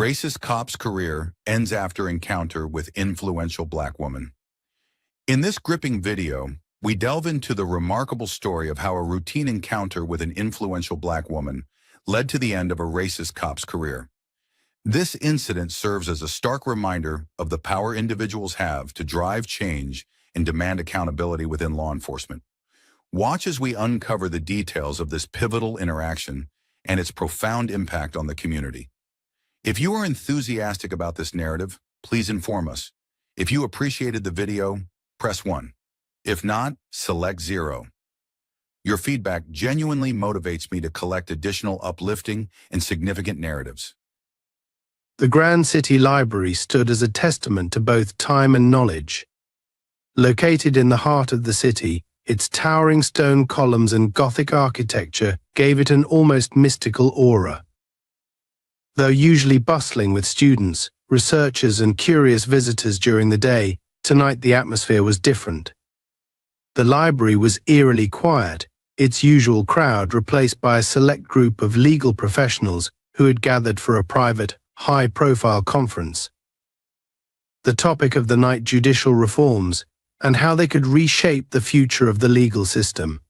Racist cop's career ends after encounter with influential black woman. In this gripping video, we delve into the remarkable story of how a routine encounter with an influential black woman led to the end of a racist cop's career. This incident serves as a stark reminder of the power individuals have to drive change and demand accountability within law enforcement. Watch as we uncover the details of this pivotal interaction and its profound impact on the community. If you are enthusiastic about this narrative, please inform us. If you appreciated the video, press 1. If not, select 0. Your feedback genuinely motivates me to collect additional uplifting and significant narratives. The Grand City Library stood as a testament to both time and knowledge. Located in the heart of the city, its towering stone columns and Gothic architecture gave it an almost mystical aura. Though usually bustling with students, researchers, and curious visitors during the day, tonight the atmosphere was different. The library was eerily quiet, its usual crowd replaced by a select group of legal professionals who had gathered for a private, high-profile conference. The topic of the night: judicial reforms and how they could reshape the future of the legal system.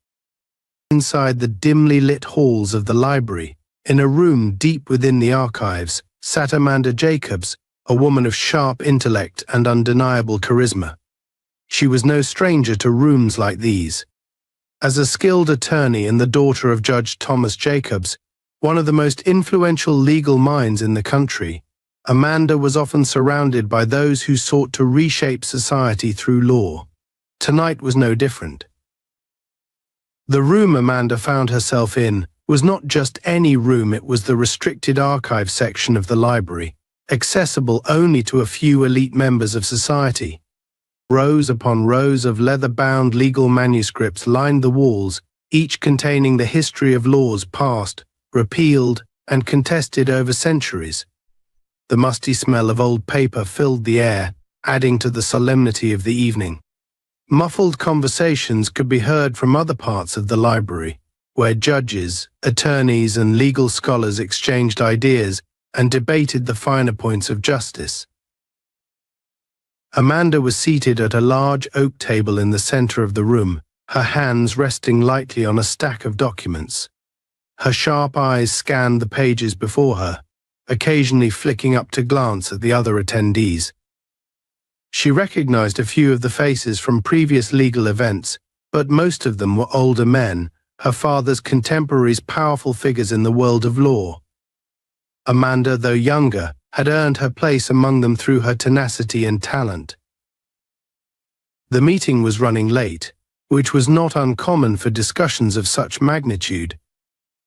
Inside the dimly lit halls of the library, in a room deep within the archives, sat Amanda Jacobs, a woman of sharp intellect and undeniable charisma. She was no stranger to rooms like these. As a skilled attorney and the daughter of Judge Thomas Jacobs, one of the most influential legal minds in the country, Amanda was often surrounded by those who sought to reshape society through law. Tonight was no different. The room Amanda found herself in was not just any room, it was the restricted archive section of the library, accessible only to a few elite members of society. Rows upon rows of leather-bound legal manuscripts lined the walls, each containing the history of laws passed, repealed, and contested over centuries. The musty smell of old paper filled the air, adding to the solemnity of the evening. Muffled conversations could be heard from other parts of the library, where judges, attorneys, and legal scholars exchanged ideas and debated the finer points of justice. Amanda was seated at a large oak table in the center of the room, her hands resting lightly on a stack of documents. Her sharp eyes scanned the pages before her, occasionally flicking up to glance at the other attendees. She recognized a few of the faces from previous legal events, but most of them were older men, her father's contemporaries, powerful figures in the world of law. Amanda, though younger, had earned her place among them through her tenacity and talent. The meeting was running late, which was not uncommon for discussions of such magnitude.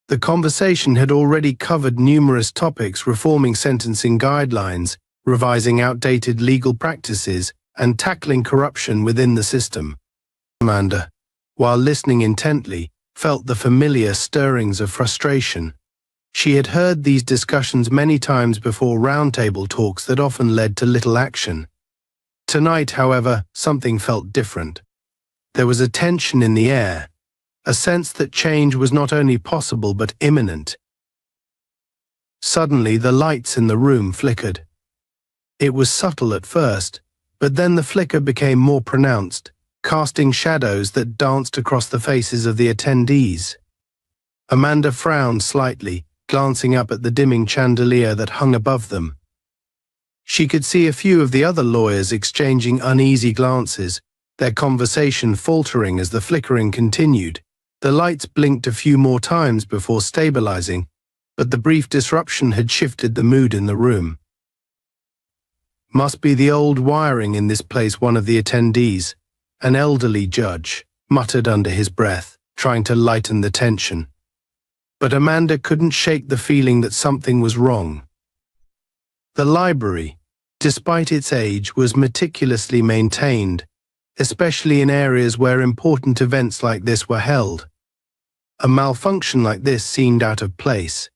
The conversation had already covered numerous topics: reforming sentencing guidelines, revising outdated legal practices, and tackling corruption within the system. Amanda, while listening intently, felt the familiar stirrings of frustration. She had heard these discussions many times before, roundtable talks that often led to little action. Tonight, however, something felt different. There was a tension in the air, a sense that change was not only possible but imminent. Suddenly, the lights in the room flickered. It was subtle at first, but then the flicker became more pronounced, casting shadows that danced across the faces of the attendees. Amanda frowned slightly, glancing up at the dimming chandelier that hung above them. She could see a few of the other lawyers exchanging uneasy glances, their conversation faltering as the flickering continued. The lights blinked a few more times before stabilizing, but the brief disruption had shifted the mood in the room. "Must be the old wiring in this place," one of the attendees, an elderly judge, muttered under his breath, trying to lighten the tension. But Amanda couldn't shake the feeling that something was wrong. The library, despite its age, was meticulously maintained, especially in areas where important events like this were held. A malfunction like this seemed out of place.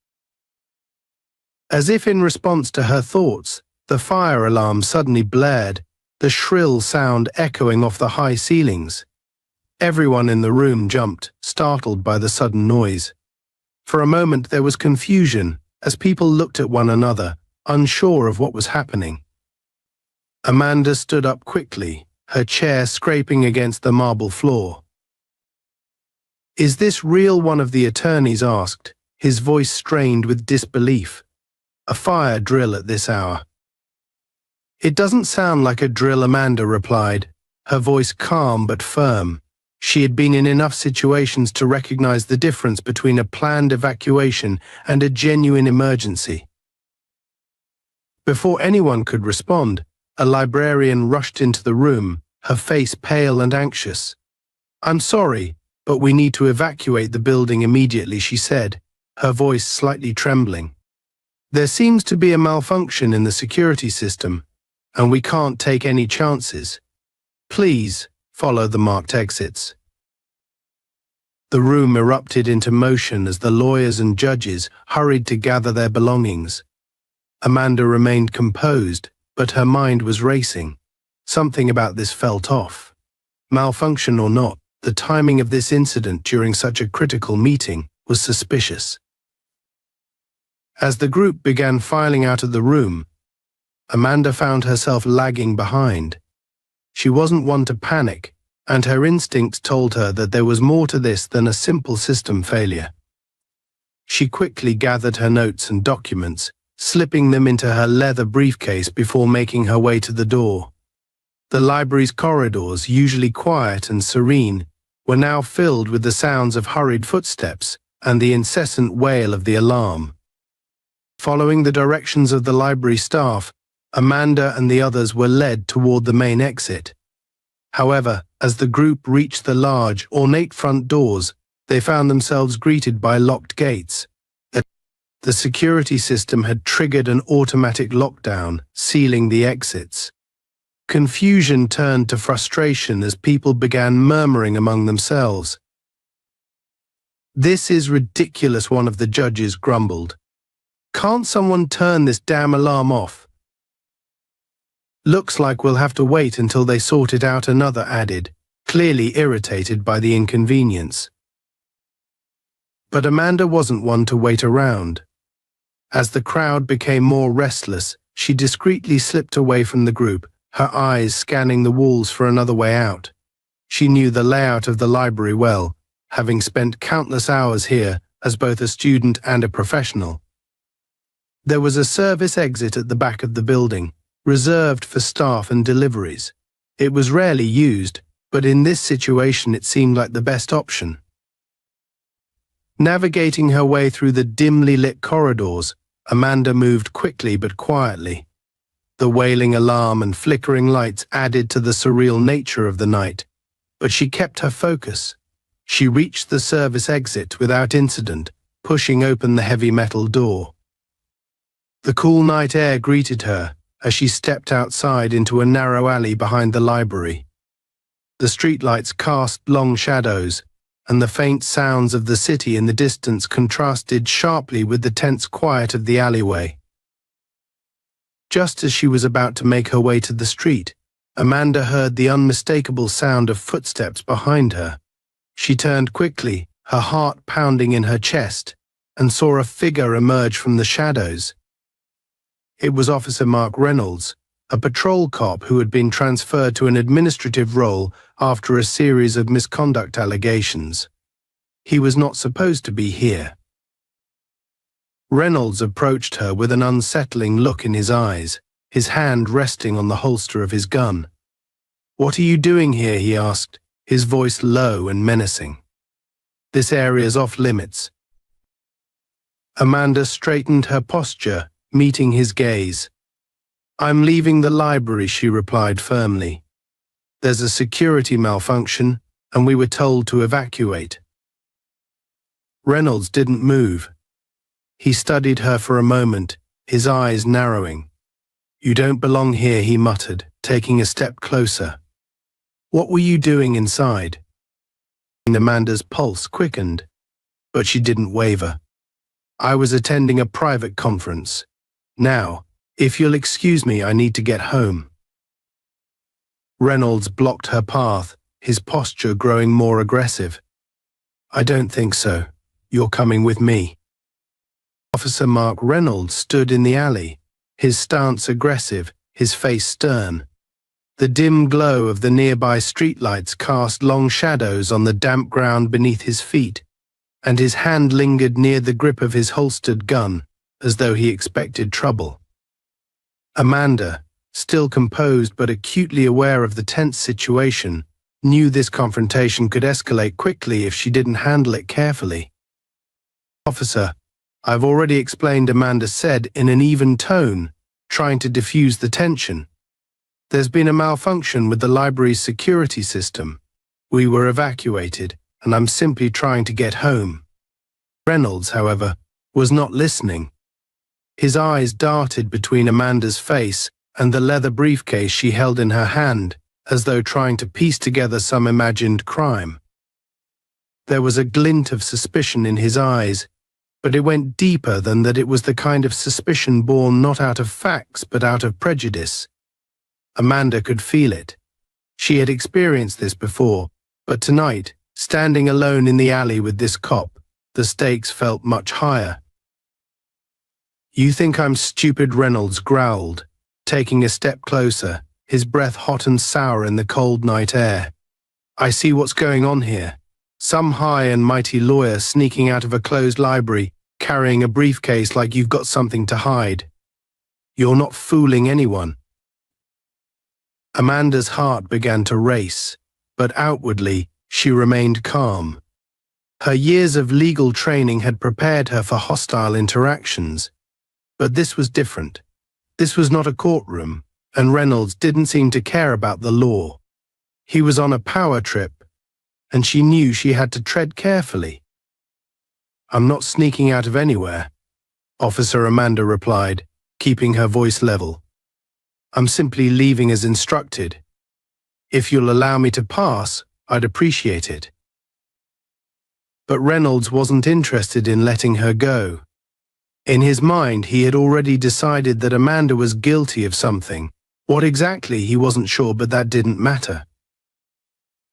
As if in response to her thoughts, the fire alarm suddenly blared, the shrill sound echoing off the high ceilings. Everyone in the room jumped, startled by the sudden noise. For a moment there was confusion, as people looked at one another, unsure of what was happening. Amanda stood up quickly, her chair scraping against the marble floor. "Is this real?" one of the attorneys asked, his voice strained with disbelief. "A fire drill at this hour?" "It doesn't sound like a drill," Amanda replied, her voice calm but firm. She had been in enough situations to recognize the difference between a planned evacuation and a genuine emergency. Before anyone could respond, a librarian rushed into the room, her face pale and anxious. "I'm sorry, but we need to evacuate the building immediately," she said, her voice slightly trembling. "There seems to be a malfunction in the security system, and we can't take any chances. Please follow the marked exits." The room erupted into motion as the lawyers and judges hurried to gather their belongings. Amanda remained composed, but her mind was racing. Something about this felt off. Malfunction or not, the timing of this incident during such a critical meeting was suspicious. As the group began filing out of the room, Amanda found herself lagging behind. She wasn't one to panic, and her instincts told her that there was more to this than a simple system failure. She quickly gathered her notes and documents, slipping them into her leather briefcase before making her way to the door. The library's corridors, usually quiet and serene, were now filled with the sounds of hurried footsteps and the incessant wail of the alarm. Following the directions of the library staff, Amanda and the others were led toward the main exit. However, as the group reached the large, ornate front doors, they found themselves greeted by locked gates. The security system had triggered an automatic lockdown, sealing the exits. Confusion turned to frustration as people began murmuring among themselves. "This is ridiculous," one of the judges grumbled. "Can't someone turn this damn alarm off?" "Looks like we'll have to wait until they sort it out," another added, clearly irritated by the inconvenience. But Amanda wasn't one to wait around. As the crowd became more restless, she discreetly slipped away from the group, her eyes scanning the walls for another way out. She knew the layout of the library well, having spent countless hours here as both a student and a professional. There was a service exit at the back of the building, reserved for staff and deliveries. It was rarely used, but in this situation it seemed like the best option. Navigating her way through the dimly lit corridors, Amanda moved quickly but quietly. The wailing alarm and flickering lights added to the surreal nature of the night, but she kept her focus. She reached the service exit without incident, pushing open the heavy metal door. The cool night air greeted her as she stepped outside into a narrow alley behind the library. The streetlights cast long shadows, and the faint sounds of the city in the distance contrasted sharply with the tense quiet of the alleyway. Just as she was about to make her way to the street, Amanda heard the unmistakable sound of footsteps behind her. She turned quickly, her heart pounding in her chest, and saw a figure emerge from the shadows. It was Officer Mark Reynolds, a patrol cop who had been transferred to an administrative role after a series of misconduct allegations. He was not supposed to be here. Reynolds approached her with an unsettling look in his eyes, his hand resting on the holster of his gun. "What are you doing here?" he asked, his voice low and menacing. "This area's off limits." Amanda straightened her posture, meeting his gaze. "I'm leaving the library," she replied firmly. "There's a security malfunction, and we were told to evacuate." Reynolds didn't move. He studied her for a moment, his eyes narrowing. "You don't belong here," he muttered, taking a step closer. "What were you doing inside?" Amanda's pulse quickened, but she didn't waver. "I was attending a private conference. Now, if you'll excuse me, I need to get home." Reynolds blocked her path, his posture growing more aggressive. "I don't think so. You're coming with me." Officer Mark Reynolds stood in the alley, his stance aggressive, his face stern. The dim glow of the nearby streetlights cast long shadows on the damp ground beneath his feet, and his hand lingered near the grip of his holstered gun, as though he expected trouble. Amanda, still composed but acutely aware of the tense situation, knew this confrontation could escalate quickly if she didn't handle it carefully. "Officer, I've already explained," Amanda said in an even tone, trying to diffuse the tension. "There's been a malfunction with the library's security system. We were evacuated, and I'm simply trying to get home." Reynolds, however, was not listening. His eyes darted between Amanda's face and the leather briefcase she held in her hand, as though trying to piece together some imagined crime. There was a glint of suspicion in his eyes, but it went deeper than that. It was the kind of suspicion born not out of facts but out of prejudice. Amanda could feel it. She had experienced this before, but tonight, standing alone in the alley with this cop, the stakes felt much higher. "You think I'm stupid?" Reynolds growled, taking a step closer, his breath hot and sour in the cold night air. "I see what's going on here. Some high and mighty lawyer sneaking out of a closed library, carrying a briefcase like you've got something to hide. You're not fooling anyone." Amanda's heart began to race, but outwardly she remained calm. Her years of legal training had prepared her for hostile interactions, but this was different. This was not a courtroom, and Reynolds didn't seem to care about the law. He was on a power trip, and she knew she had to tread carefully. "I'm not sneaking out of anywhere," Officer Amanda replied, keeping her voice level. "I'm simply leaving as instructed. If you'll allow me to pass, I'd appreciate it." But Reynolds wasn't interested in letting her go. In his mind, he had already decided that Amanda was guilty of something. What exactly, he wasn't sure, but that didn't matter.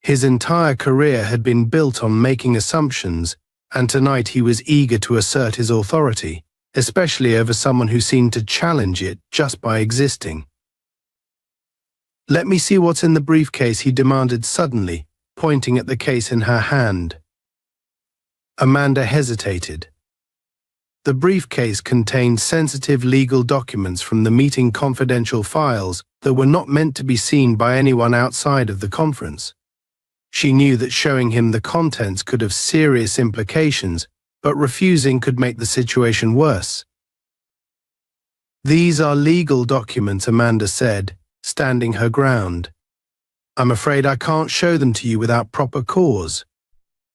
His entire career had been built on making assumptions, and tonight he was eager to assert his authority, especially over someone who seemed to challenge it just by existing. "Let me see what's in the briefcase," he demanded suddenly, pointing at the case in her hand. Amanda hesitated. The briefcase contained sensitive legal documents from the meeting, confidential files that were not meant to be seen by anyone outside of the conference. She knew that showing him the contents could have serious implications, but refusing could make the situation worse. "These are legal documents," Amanda said, standing her ground. "I'm afraid I can't show them to you without proper cause.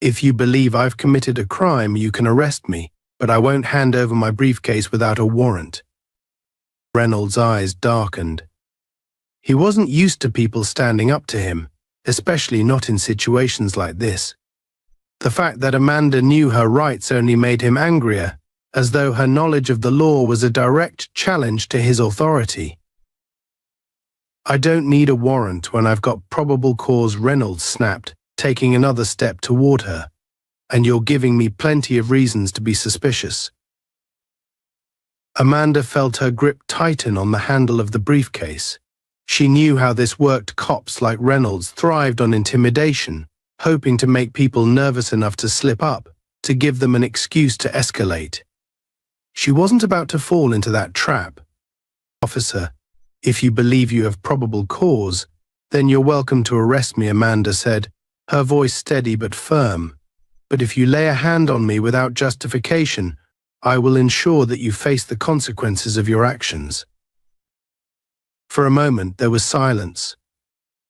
If you believe I've committed a crime, you can arrest me, but I won't hand over my briefcase without a warrant." Reynolds' eyes darkened. He wasn't used to people standing up to him, especially not in situations like this. The fact that Amanda knew her rights only made him angrier, as though her knowledge of the law was a direct challenge to his authority. "I don't need a warrant when I've got probable cause," Reynolds snapped, taking another step toward her. "And you're giving me plenty of reasons to be suspicious." Amanda felt her grip tighten on the handle of the briefcase. She knew how this worked. Cops like Reynolds thrived on intimidation, hoping to make people nervous enough to slip up, to give them an excuse to escalate. She wasn't about to fall into that trap. "Officer, if you believe you have probable cause, then you're welcome to arrest me," Amanda said, her voice steady but firm. "But if you lay a hand on me without justification, I will ensure that you face the consequences of your actions." For a moment there was silence.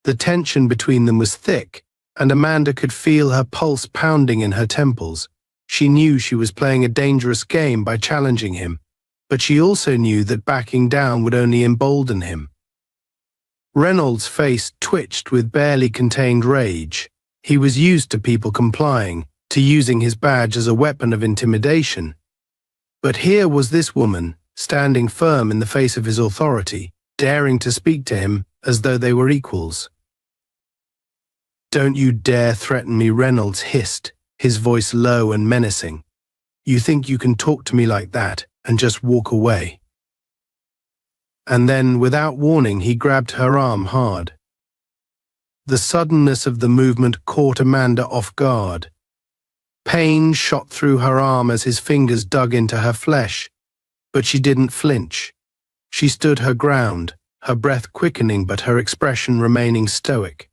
The tension between them was thick, and Amanda could feel her pulse pounding in her temples. She knew she was playing a dangerous game by challenging him, but she also knew that backing down would only embolden him. Reynolds' face twitched with barely contained rage. He was used to people complying, to using his badge as a weapon of intimidation. But here was this woman, standing firm in the face of his authority, daring to speak to him as though they were equals. "Don't you dare threaten me," Reynolds hissed, his voice low and menacing. "You think you can talk to me like that and just walk away?" and then, without warning, he grabbed her arm hard. The suddenness of the movement caught Amanda off guard. Pain shot through her arm as his fingers dug into her flesh, but she didn't flinch. She stood her ground, her breath quickening but her expression remaining stoic.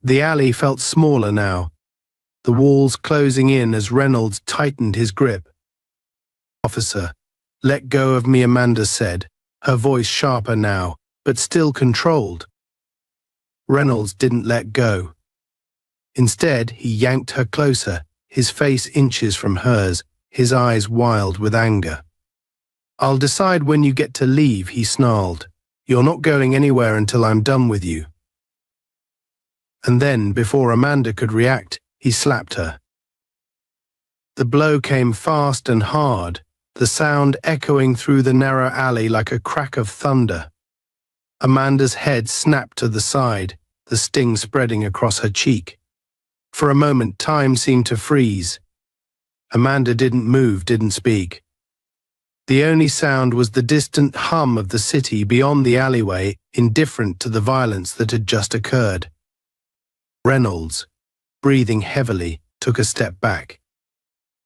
The alley felt smaller now, the walls closing in as Reynolds tightened his grip. "Officer, let go of me," Amanda said, her voice sharper now, but still controlled. Reynolds didn't let go. Instead, he yanked her closer, his face inches from hers, his eyes wild with anger. "I'll decide when you get to leave," he snarled. "You're not going anywhere until I'm done with you." And then, before Amanda could react, he slapped her. The blow came fast and hard, the sound echoing through the narrow alley like a crack of thunder. Amanda's head snapped to the side, the sting spreading across her cheek. For a moment, time seemed to freeze. Amanda didn't move, didn't speak. The only sound was the distant hum of the city beyond the alleyway, indifferent to the violence that had just occurred. Reynolds, breathing heavily, took a step back.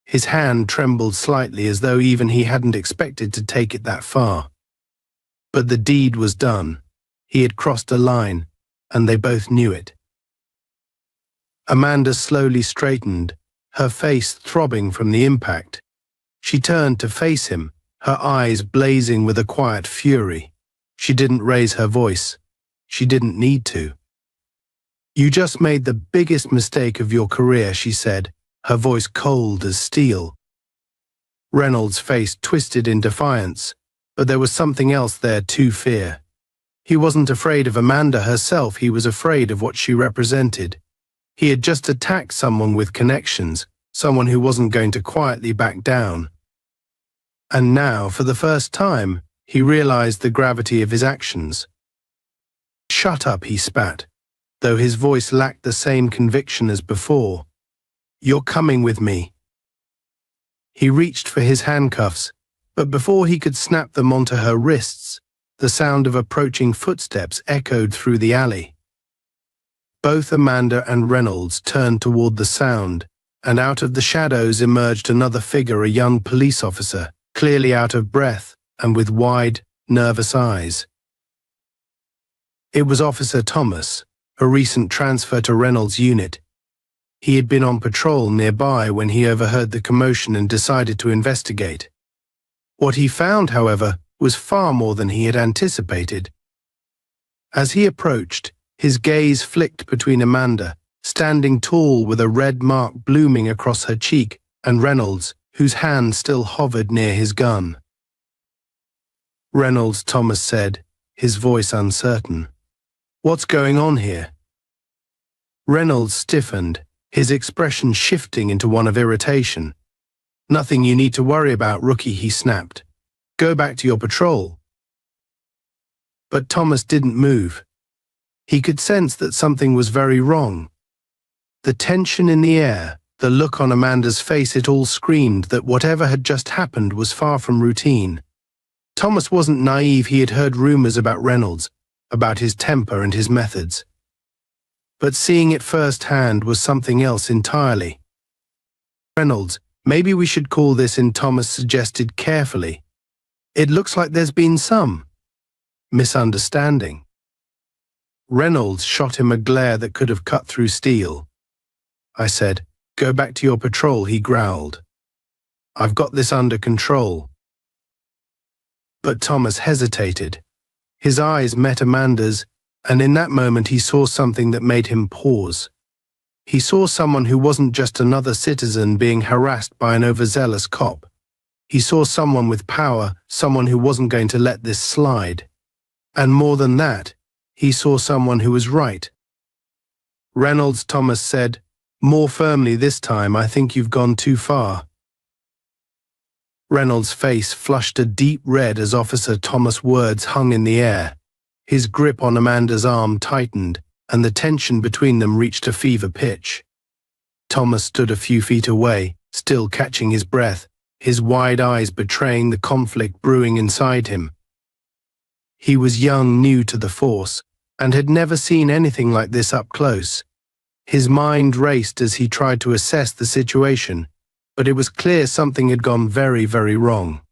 His hand trembled slightly as though even he hadn't expected to take it that far. But the deed was done. He had crossed a line, and they both knew it. Amanda slowly straightened, her face throbbing from the impact. She turned to face him, her eyes blazing with a quiet fury. She didn't raise her voice. She didn't need to. "You just made the biggest mistake of your career," she said, her voice cold as steel. Reynolds' face twisted in defiance, but there was something else there too: fear. He wasn't afraid of Amanda herself, he was afraid of what she represented. He had just attacked someone with connections, someone who wasn't going to quietly back down. And now, for the first time, he realized the gravity of his actions. "Shut up," he spat, though his voice lacked the same conviction as before. "You're coming with me." He reached for his handcuffs, but before he could snap them onto her wrists, the sound of approaching footsteps echoed through the alley. Both Amanda and Reynolds turned toward the sound, and out of the shadows emerged another figure, a young police officer, clearly out of breath and with wide, nervous eyes. It was Officer Thomas, a recent transfer to Reynolds' unit. He had been on patrol nearby when he overheard the commotion and decided to investigate. What he found, however, was far more than he had anticipated. As he approached, his gaze flicked between Amanda, standing tall with a red mark blooming across her cheek, and Reynolds, whose hand still hovered near his gun. "Reynolds," Thomas said, his voice uncertain. "What's going on here?" Reynolds stiffened, his expression shifting into one of irritation. "Nothing you need to worry about, rookie," he snapped. "Go back to your patrol." But Thomas didn't move. He could sense that something was very wrong. The tension in the air, the look on Amanda's face, it all screamed that whatever had just happened was far from routine. Thomas wasn't naive. He had heard rumors about Reynolds, about his temper and his methods. But seeing it firsthand was something else entirely. "Reynolds, maybe we should call this in," Thomas suggested carefully. "It looks like there's been some misunderstanding." Reynolds shot him a glare that could have cut through steel. "I said, go back to your patrol," he growled. "I've got this under control." But Thomas hesitated. His eyes met Amanda's, and in that moment he saw something that made him pause. He saw someone who wasn't just another citizen being harassed by an overzealous cop. He saw someone with power, someone who wasn't going to let this slide. And more than that, he saw someone who was right. "Reynolds," Thomas said, more firmly this time, "I think you've gone too far." Reynolds' face flushed a deep red as Officer Thomas' words hung in the air. His grip on Amanda's arm tightened, and the tension between them reached a fever pitch. Thomas stood a few feet away, still catching his breath, his wide eyes betraying the conflict brewing inside him. He was young, new to the force, and had never seen anything like this up close. His mind raced as he tried to assess the situation, but it was clear something had gone very, very wrong.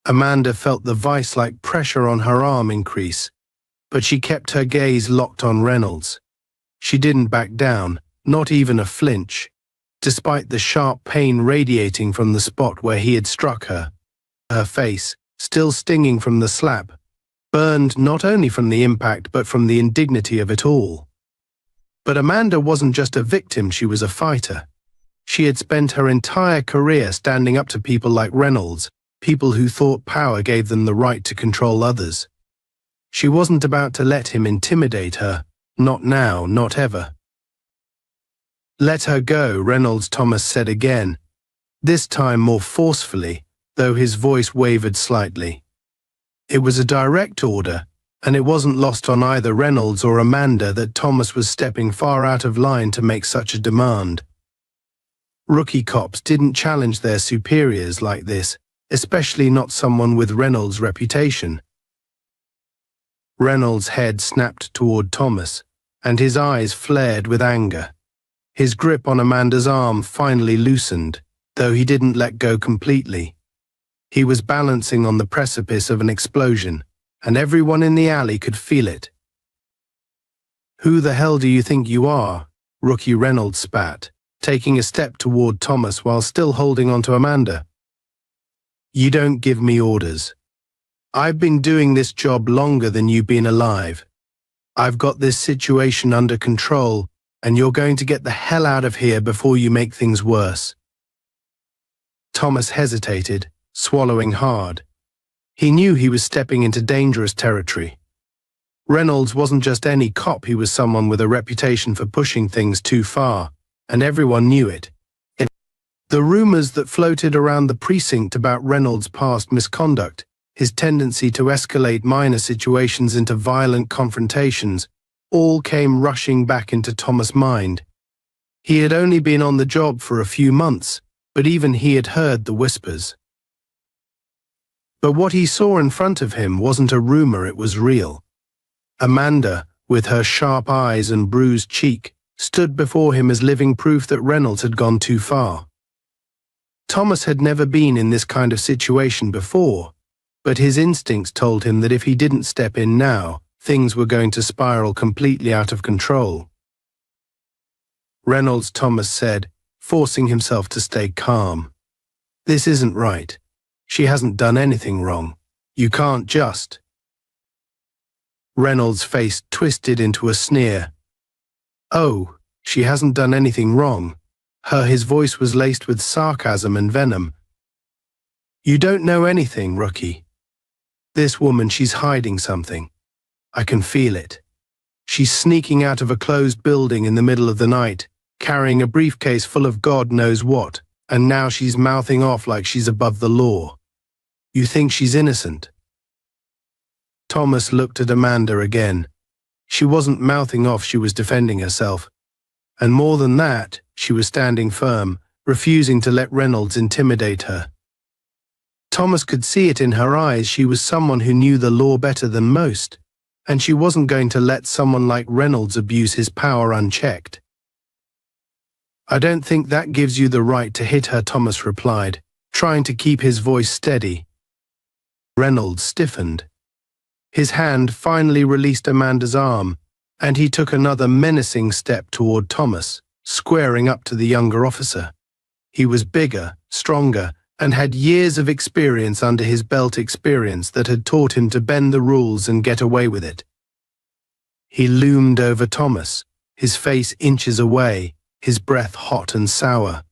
Amanda felt the vice-like pressure on her arm increase, but she kept her gaze locked on Reynolds. She didn't back down, not even a flinch, despite the sharp pain radiating from the spot where he had struck her. Her face, still stinging from the slap, burned not only from the impact but from the indignity of it all. But Amanda wasn't just a victim, she was a fighter. She had spent her entire career standing up to people like Reynolds, people who thought power gave them the right to control others. She wasn't about to let him intimidate her, not now, not ever. "Let her go," Reynolds Thomas said again, this time more forcefully, though his voice wavered slightly. It was a direct order, and it wasn't lost on either Reynolds or Amanda that Thomas was stepping far out of line to make such a demand. Rookie cops didn't challenge their superiors like this, especially not someone with Reynolds' reputation. Reynolds' head snapped toward Thomas, and his eyes flared with anger. His grip on Amanda's arm finally loosened, though he didn't let go completely. He was balancing on the precipice of an explosion, and everyone in the alley could feel it. "Who the hell do you think you are?" Rookie Reynolds spat, taking a step toward Thomas while still holding on to Amanda. "You don't give me orders. I've been doing this job longer than you've been alive. I've got this situation under control, and you're going to get the hell out of here before you make things worse." Thomas hesitated, swallowing hard. He knew he was stepping into dangerous territory. Reynolds wasn't just any cop, he was someone with a reputation for pushing things too far, and everyone knew it. The rumors that floated around the precinct about Reynolds' past misconduct, his tendency to escalate minor situations into violent confrontations, all came rushing back into Thomas' mind. He had only been on the job for a few months, but even he had heard the whispers. But what he saw in front of him wasn't a rumor, it was real. Amanda, with her sharp eyes and bruised cheek, stood before him as living proof that Reynolds had gone too far. Thomas had never been in this kind of situation before, but his instincts told him that if he didn't step in now, things were going to spiral completely out of control. Reynolds Thomas said, forcing himself to stay calm. "This isn't right. She hasn't done anything wrong. You can't just..." Reynolds' face twisted into a sneer. "Oh, she hasn't done anything wrong." His voice was laced with sarcasm and venom. "You don't know anything, Rookie. This woman, she's hiding something. I can feel it. She's sneaking out of a closed building in the middle of the night, carrying a briefcase full of God knows what, and now she's mouthing off like she's above the law. You think she's innocent?" Thomas looked at Amanda again. She wasn't mouthing off, she was defending herself. And more than that, she was standing firm, refusing to let Reynolds intimidate her. Thomas could see it in her eyes. She was someone who knew the law better than most, and she wasn't going to let someone like Reynolds abuse his power unchecked. "I don't think that gives you the right to hit her," Thomas replied, trying to keep his voice steady. Reynolds stiffened. His hand finally released Amanda's arm, and he took another menacing step toward Thomas, squaring up to the younger officer. He was bigger, stronger, and had years of experience under his belt, experience that had taught him to bend the rules and get away with it. He loomed over Thomas, his face inches away, his breath hot and sour.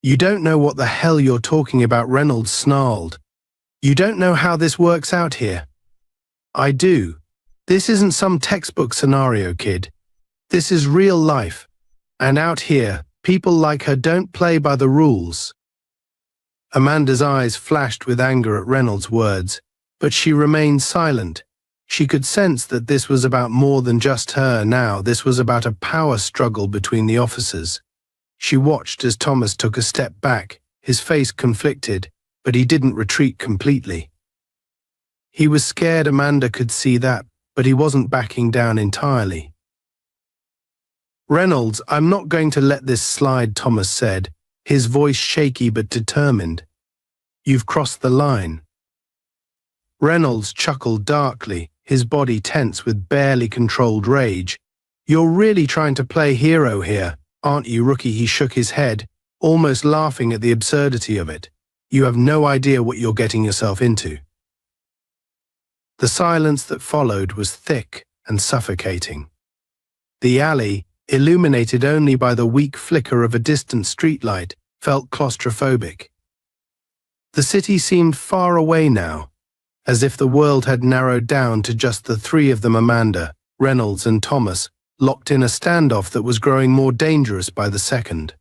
"You don't know what the hell you're talking about," Reynolds snarled. "You don't know how this works out here." "I do. This isn't some textbook scenario, kid. This is real life. And out here, people like her don't play by the rules." Amanda's eyes flashed with anger at Reynolds' words, but she remained silent. She could sense that this was about more than just her now. This was about a power struggle between the officers. She watched as Thomas took a step back, his face conflicted, but he didn't retreat completely. He was scared Amanda could see that, but he wasn't backing down entirely. "Reynolds, I'm not going to let this slide," Thomas said, his voice shaky but determined. "You've crossed the line." Reynolds chuckled darkly, his body tense with barely controlled rage. "You're really trying to play hero here, aren't you, rookie?" He shook his head, almost laughing at the absurdity of it. "You have no idea what you're getting yourself into." The silence that followed was thick and suffocating. The alley, illuminated only by the weak flicker of a distant streetlight, felt claustrophobic. The city seemed far away now, as if the world had narrowed down to just the three of them, Amanda, Reynolds and Thomas, locked in a standoff that was growing more dangerous by the second.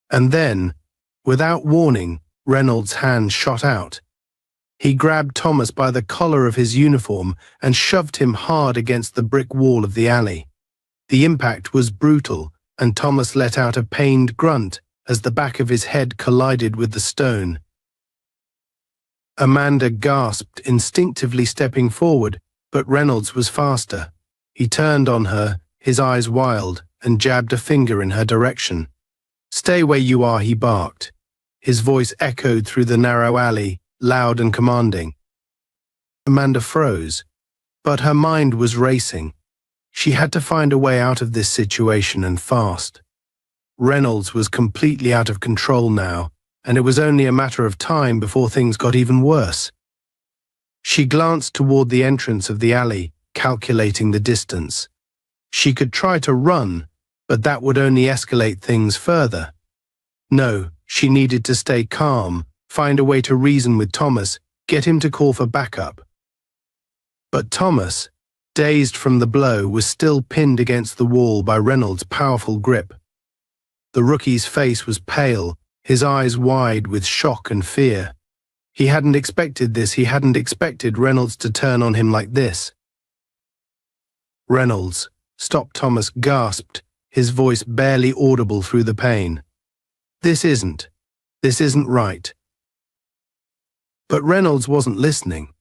And then, without warning, Reynolds' hand shot out. He grabbed Thomas by the collar of his uniform and shoved him hard against the brick wall of the alley. The impact was brutal, and Thomas let out a pained grunt as the back of his head collided with the stone. Amanda gasped, instinctively stepping forward, but Reynolds was faster. He turned on her, his eyes wild, and jabbed a finger in her direction. "Stay where you are," he barked. His voice echoed through the narrow alley, loud and commanding. Amanda froze, but her mind was racing. She had to find a way out of this situation, and fast. Reynolds was completely out of control now, and it was only a matter of time before things got even worse. She glanced toward the entrance of the alley, calculating the distance. She could try to run, but that would only escalate things further. No, she needed to stay calm, find a way to reason with Thomas, get him to call for backup. But Thomas, dazed from the blow, was still pinned against the wall by Reynolds' powerful grip. The rookie's face was pale, his eyes wide with shock and fear. He hadn't expected this. He hadn't expected Reynolds to turn on him like this. "Reynolds, stop!" Thomas gasped, his voice barely audible through the pain. This isn't right." But Reynolds wasn't listening.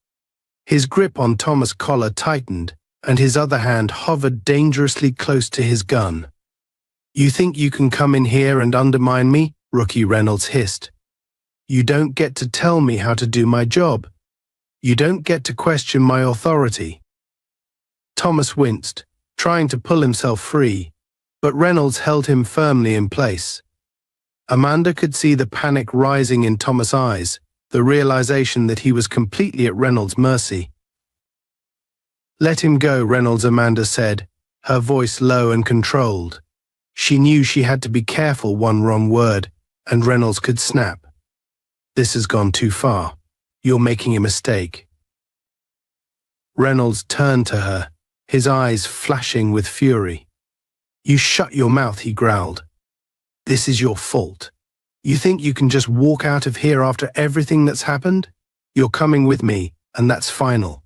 His grip on Thomas' collar tightened, and his other hand hovered dangerously close to his gun. "You think you can come in here and undermine me?" Rookie Reynolds hissed. "You don't get to tell me how to do my job. You don't get to question my authority." Thomas winced, trying to pull himself free, but Reynolds held him firmly in place. Amanda could see the panic rising in Thomas' eyes, the realization that he was completely at Reynolds' mercy. "Let him go, Reynolds," Amanda said, her voice low and controlled. She knew she had to be careful. One wrong word, and Reynolds could snap. "This has gone too far. You're making a mistake." Reynolds turned to her, his eyes flashing with fury. "You shut your mouth," he growled. "This is your fault. You think you can just walk out of here after everything that's happened? You're coming with me, and that's final."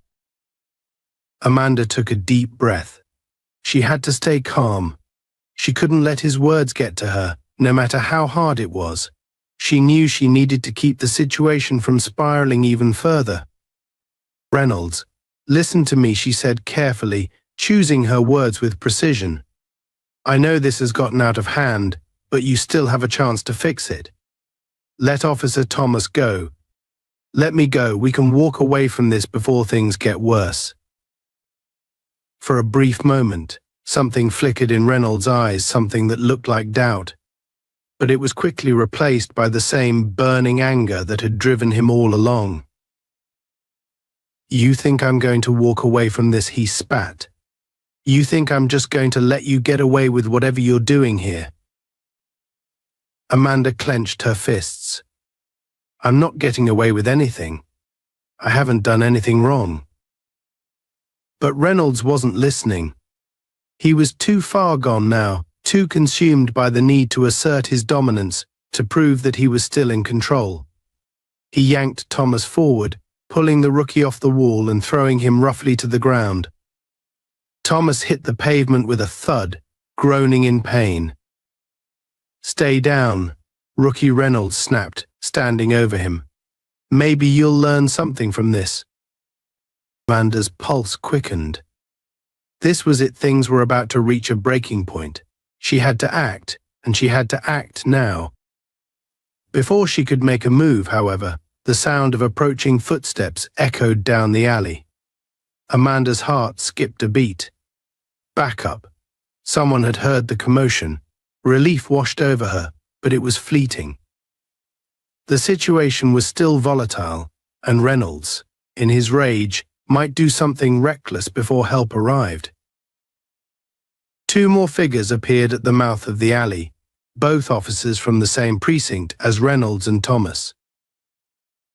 Amanda took a deep breath. She had to stay calm. She couldn't let his words get to her, no matter how hard it was. She knew she needed to keep the situation from spiraling even further. "Reynolds, listen to me," she said carefully, choosing her words with precision. "I know this has gotten out of hand, but you still have a chance to fix it. Let Officer Thomas go. Let me go. We can walk away from this before things get worse." For a brief moment, something flickered in Reynolds' eyes, something that looked like doubt. But it was quickly replaced by the same burning anger that had driven him all along. "You think I'm going to walk away from this?" he spat. "You think I'm just going to let you get away with whatever you're doing here?" Amanda clenched her fists. "I'm not getting away with anything. I haven't done anything wrong." But Reynolds wasn't listening. He was too far gone now, too consumed by the need to assert his dominance, to prove that he was still in control. He yanked Thomas forward, pulling the rookie off the wall and throwing him roughly to the ground. Thomas hit the pavement with a thud, groaning in pain. "Stay down," Rookie Reynolds snapped, standing over him. Maybe you'll learn something from this. Amanda's pulse quickened. This was it, things were about to reach a breaking point. She had to act, and she had to act now. Before she could make a move, however, the sound of approaching footsteps echoed down the alley. Amanda's heart skipped a beat. Backup. Someone had heard the commotion. Relief washed over her, but it was fleeting. The situation was still volatile, and Reynolds, in his rage, might do something reckless before help arrived. Two more figures appeared at the mouth of the alley, both officers from the same precinct as Reynolds and Thomas.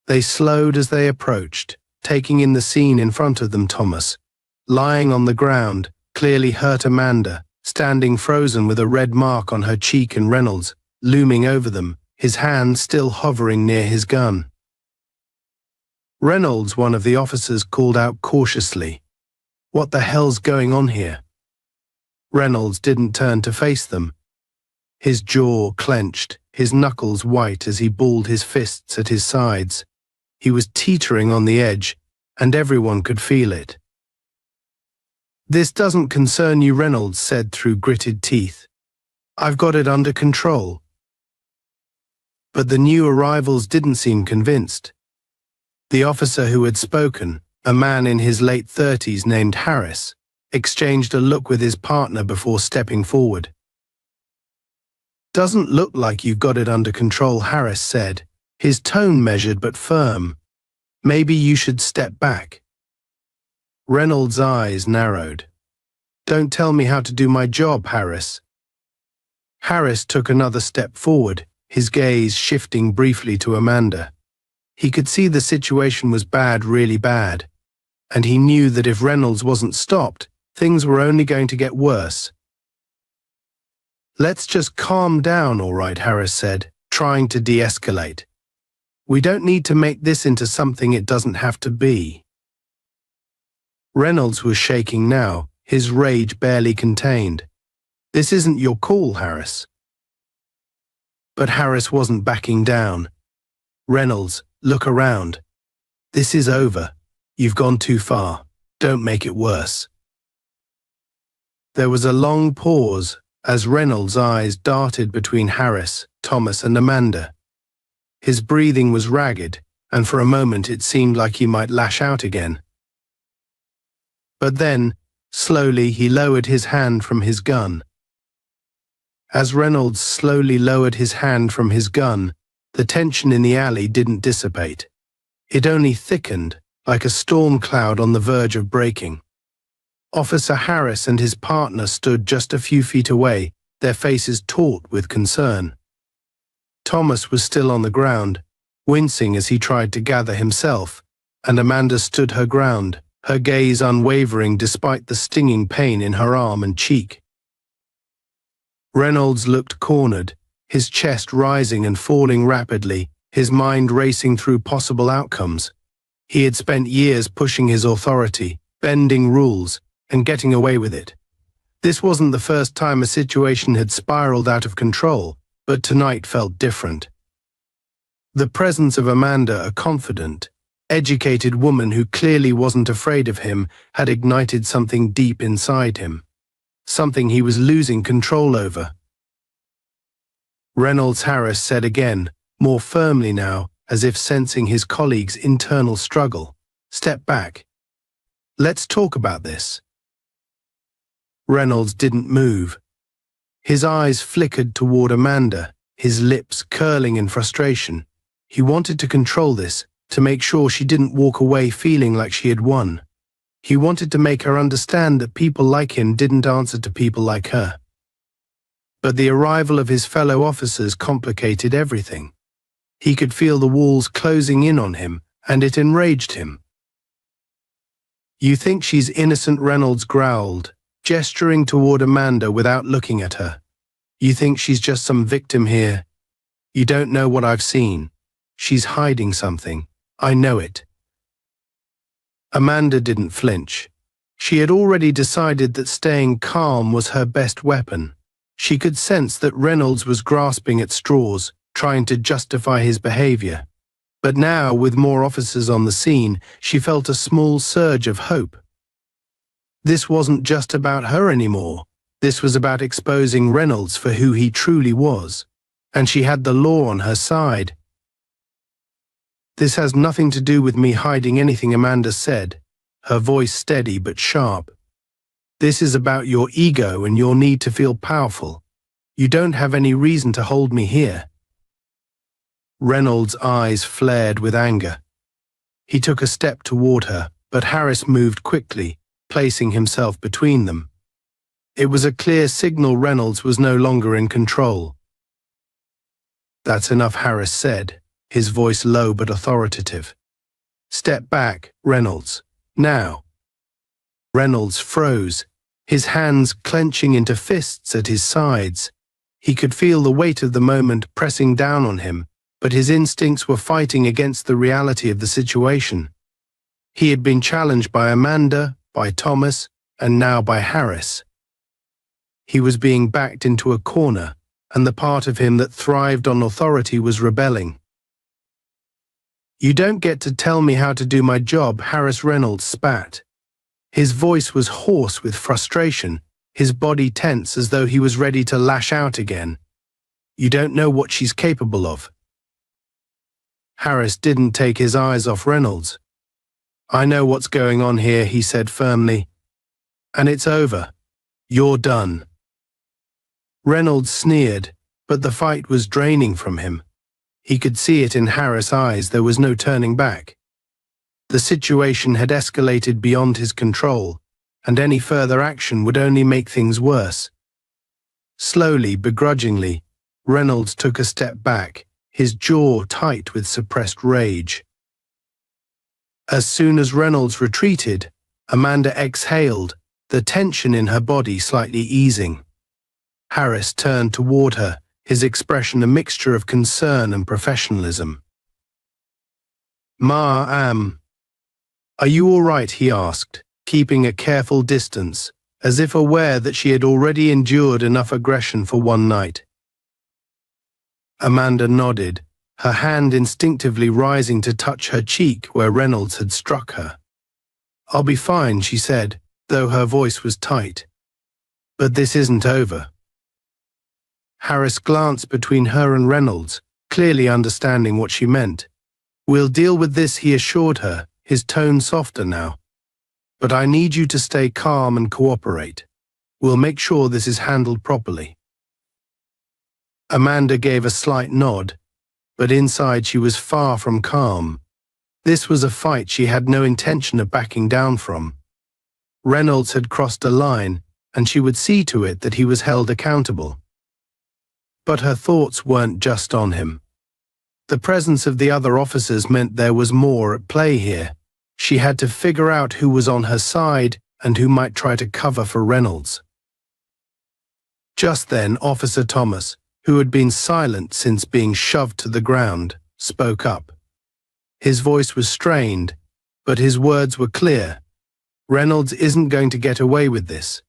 They slowed as they approached, taking in the scene in front of them. Thomas, lying on the ground, clearly hurt. Amanda, standing frozen with a red mark on her cheek, and Reynolds, looming over them, his hand still hovering near his gun. Reynolds, one of the officers, called out cautiously, "What the hell's going on here?" Reynolds didn't turn to face them. His jaw clenched, his knuckles white as he balled his fists at his sides. He was teetering on the edge, and everyone could feel it. "This doesn't concern you," Reynolds said through gritted teeth. "I've got it under control." But the new arrivals didn't seem convinced. The officer who had spoken, a man in his late 30s named Harris, exchanged a look with his partner before stepping forward. "Doesn't look like you've got it under control," Harris said, his tone measured but firm. "Maybe you should step back." Reynolds' eyes narrowed. "Don't tell me how to do my job, Harris." Harris took another step forward, his gaze shifting briefly to Amanda. He could see the situation was bad, really bad, and he knew that if Reynolds wasn't stopped, things were only going to get worse. "Let's just calm down, all right," Harris said, trying to de-escalate. "We don't need to make this into something it doesn't have to be." Reynolds was shaking now, his rage barely contained. "This isn't your call, Harris." But Harris wasn't backing down. "Reynolds, look around. This is over. You've gone too far. Don't make it worse." There was a long pause as Reynolds' eyes darted between Harris, Thomas, and Amanda. His breathing was ragged, and for a moment it seemed like he might lash out again. But then, slowly, he lowered his hand from his gun. As Reynolds slowly lowered his hand from his gun, the tension in the alley didn't dissipate. It only thickened, like a storm cloud on the verge of breaking. Officer Harris and his partner stood just a few feet away, their faces taut with concern. Thomas was still on the ground, wincing as he tried to gather himself, and Amanda stood her ground, her gaze unwavering despite the stinging pain in her arm and cheek. Reynolds looked cornered, his chest rising and falling rapidly, his mind racing through possible outcomes. He had spent years pushing his authority, bending rules, and getting away with it. This wasn't the first time a situation had spiraled out of control, but tonight felt different. The presence of Amanda, a confident, educated woman who clearly wasn't afraid of him, had ignited something deep inside him, something he was losing control over. Reynolds, Harris said again, more firmly now, as if sensing his colleague's internal struggle, "Step back. Let's talk about this." Reynolds didn't move. His eyes flickered toward Amanda, his lips curling in frustration. He wanted to control this, to make sure she didn't walk away feeling like she had won. He wanted to make her understand that people like him didn't answer to people like her. But the arrival of his fellow officers complicated everything. He could feel the walls closing in on him, and it enraged him. "You think she's innocent?" Reynolds growled, gesturing toward Amanda without looking at her. "You think she's just some victim here? You don't know what I've seen. She's hiding something. I know it." Amanda didn't flinch. She had already decided that staying calm was her best weapon. She could sense that Reynolds was grasping at straws, trying to justify his behavior. But now, with more officers on the scene, she felt a small surge of hope. This wasn't just about her anymore. This was about exposing Reynolds for who he truly was. And she had the law on her side. "This has nothing to do with me hiding anything," Amanda said, her voice steady but sharp. "This is about your ego and your need to feel powerful. You don't have any reason to hold me here." Reynolds' eyes flared with anger. He took a step toward her, but Harris moved quickly, placing himself between them. It was a clear signal Reynolds was no longer in control. "That's enough," Harris said, his voice low but authoritative. "Step back, Reynolds. Now." Reynolds froze, his hands clenching into fists at his sides. He could feel the weight of the moment pressing down on him, but his instincts were fighting against the reality of the situation. He had been challenged by Amanda, by Thomas, and now by Harris. He was being backed into a corner, and the part of him that thrived on authority was rebelling. "You don't get to tell me how to do my job," Harris Reynolds spat. His voice was hoarse with frustration, his body tense as though he was ready to lash out again. "You don't know what she's capable of." Harris didn't take his eyes off Reynolds. "I know what's going on here," he said firmly. "And it's over. You're done." Reynolds sneered, but the fight was draining from him. He could see it in Harris' eyes. There was no turning back. The situation had escalated beyond his control, and any further action would only make things worse. Slowly, begrudgingly, Reynolds took a step back, his jaw tight with suppressed rage. As soon as Reynolds retreated, Amanda exhaled, the tension in her body slightly easing. Harris turned toward her, his expression a mixture of concern and professionalism. "Are you all right?" he asked, keeping a careful distance, as if aware that she had already endured enough aggression for one night. Amanda nodded, her hand instinctively rising to touch her cheek where Reynolds had struck her. "I'll be fine," she said, though her voice was tight. "But this isn't over." Harris glanced between her and Reynolds, clearly understanding what she meant. "We'll deal with this," he assured her, his tone softer now. "But I need you to stay calm and cooperate. We'll make sure this is handled properly." Amanda gave a slight nod, but inside she was far from calm. This was a fight she had no intention of backing down from. Reynolds had crossed a line, and she would see to it that he was held accountable. But her thoughts weren't just on him. The presence of the other officers meant there was more at play here. She had to figure out who was on her side and who might try to cover for Reynolds. Just then, Officer Thomas, who had been silent since being shoved to the ground, spoke up. His voice was strained, but his words were clear. "Reynolds isn't going to get away with this."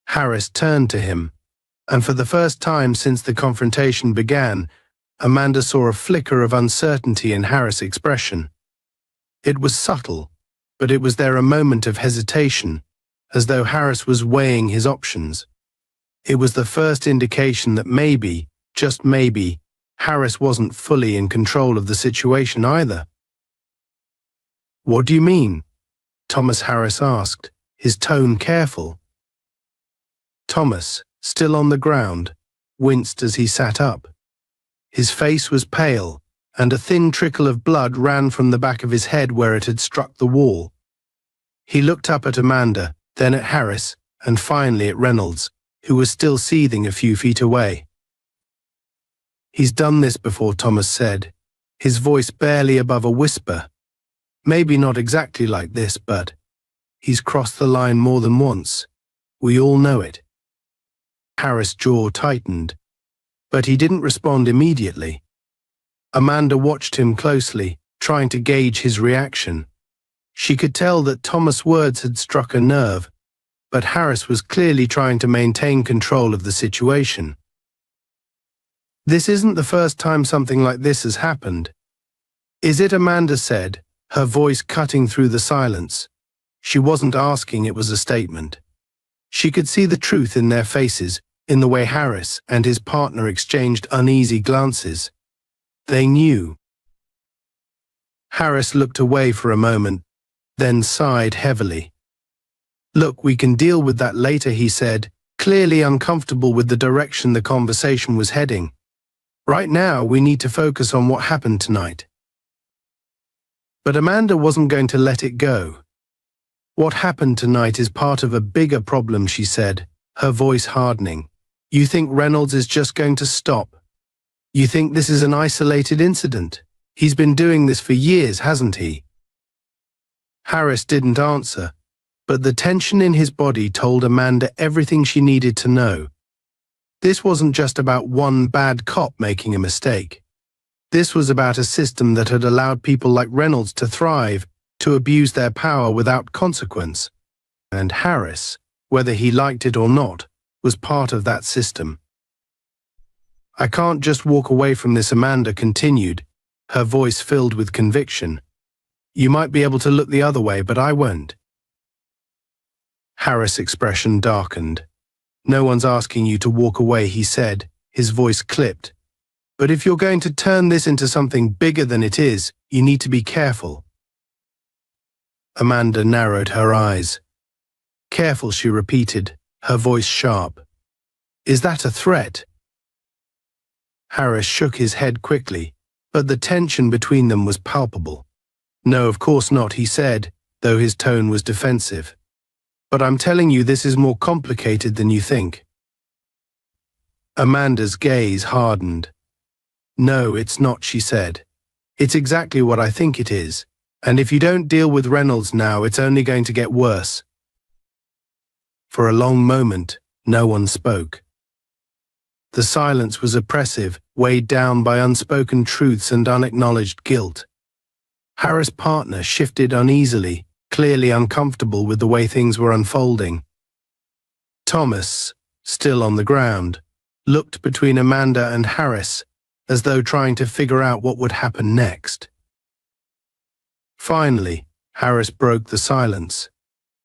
Harris turned to him, and for the first time since the confrontation began, Amanda saw a flicker of uncertainty in Harris' expression. It was subtle, but it was there a moment of hesitation, as though Harris was weighing his options. It was the first indication that maybe, just maybe, Harris wasn't fully in control of the situation either. "What do you mean?" Thomas Harris asked, his tone careful. Thomas, still on the ground, winced as he sat up. His face was pale, and a thin trickle of blood ran from the back of his head where it had struck the wall. He looked up at Amanda, then at Harris, and finally at Reynolds, who was still seething a few feet away. "He's done this before," Thomas said, his voice barely above a whisper. "Maybe not exactly like this, but he's crossed the line more than once. We all know it." Harris' jaw tightened, but he didn't respond immediately. Amanda watched him closely, trying to gauge his reaction. She could tell that Thomas' words had struck a nerve, but Harris was clearly trying to maintain control of the situation. "This isn't the first time something like this has happened," "Is it?" Amanda said, her voice cutting through the silence. She wasn't asking, it was a statement. She could see the truth in their faces, in the way Harris and his partner exchanged uneasy glances. They knew. Harris looked away for a moment, then sighed heavily. "Look, we can deal with that later," he said, clearly uncomfortable with the direction the conversation was heading. "Right now, we need to focus on what happened tonight." But Amanda wasn't going to let it go. "What happened tonight is part of a bigger problem," she said, her voice hardening. "You think Reynolds is just going to stop? You think this is an isolated incident? He's been doing this for years, hasn't he?" Harris didn't answer, but the tension in his body told Amanda everything she needed to know. This wasn't just about one bad cop making a mistake. This was about a system that had allowed people like Reynolds to thrive, to abuse their power without consequence. And Harris, whether he liked it or not, was part of that system. "I can't just walk away from this," Amanda continued, her voice filled with conviction. "You might be able to look the other way, but I won't." Harris' expression darkened. "No one's asking you to walk away," he said, his voice clipped. "But if you're going to turn this into something bigger than it is, you need to be careful." Amanda narrowed her eyes. "Careful," she repeated, her voice sharp. "Is that a threat?" Harris shook his head quickly, but the tension between them was palpable. "No, of course not," he said, though his tone was defensive. "But I'm telling you, this is more complicated than you think." Amanda's gaze hardened. "No, it's not," she said. "It's exactly what I think it is. And if you don't deal with Reynolds now, it's only going to get worse." For a long moment, no one spoke. The silence was oppressive, weighed down by unspoken truths and unacknowledged guilt. Harris' partner shifted uneasily, clearly uncomfortable with the way things were unfolding. Thomas, still on the ground, looked between Amanda and Harris, as though trying to figure out what would happen next. Finally, Harris broke the silence.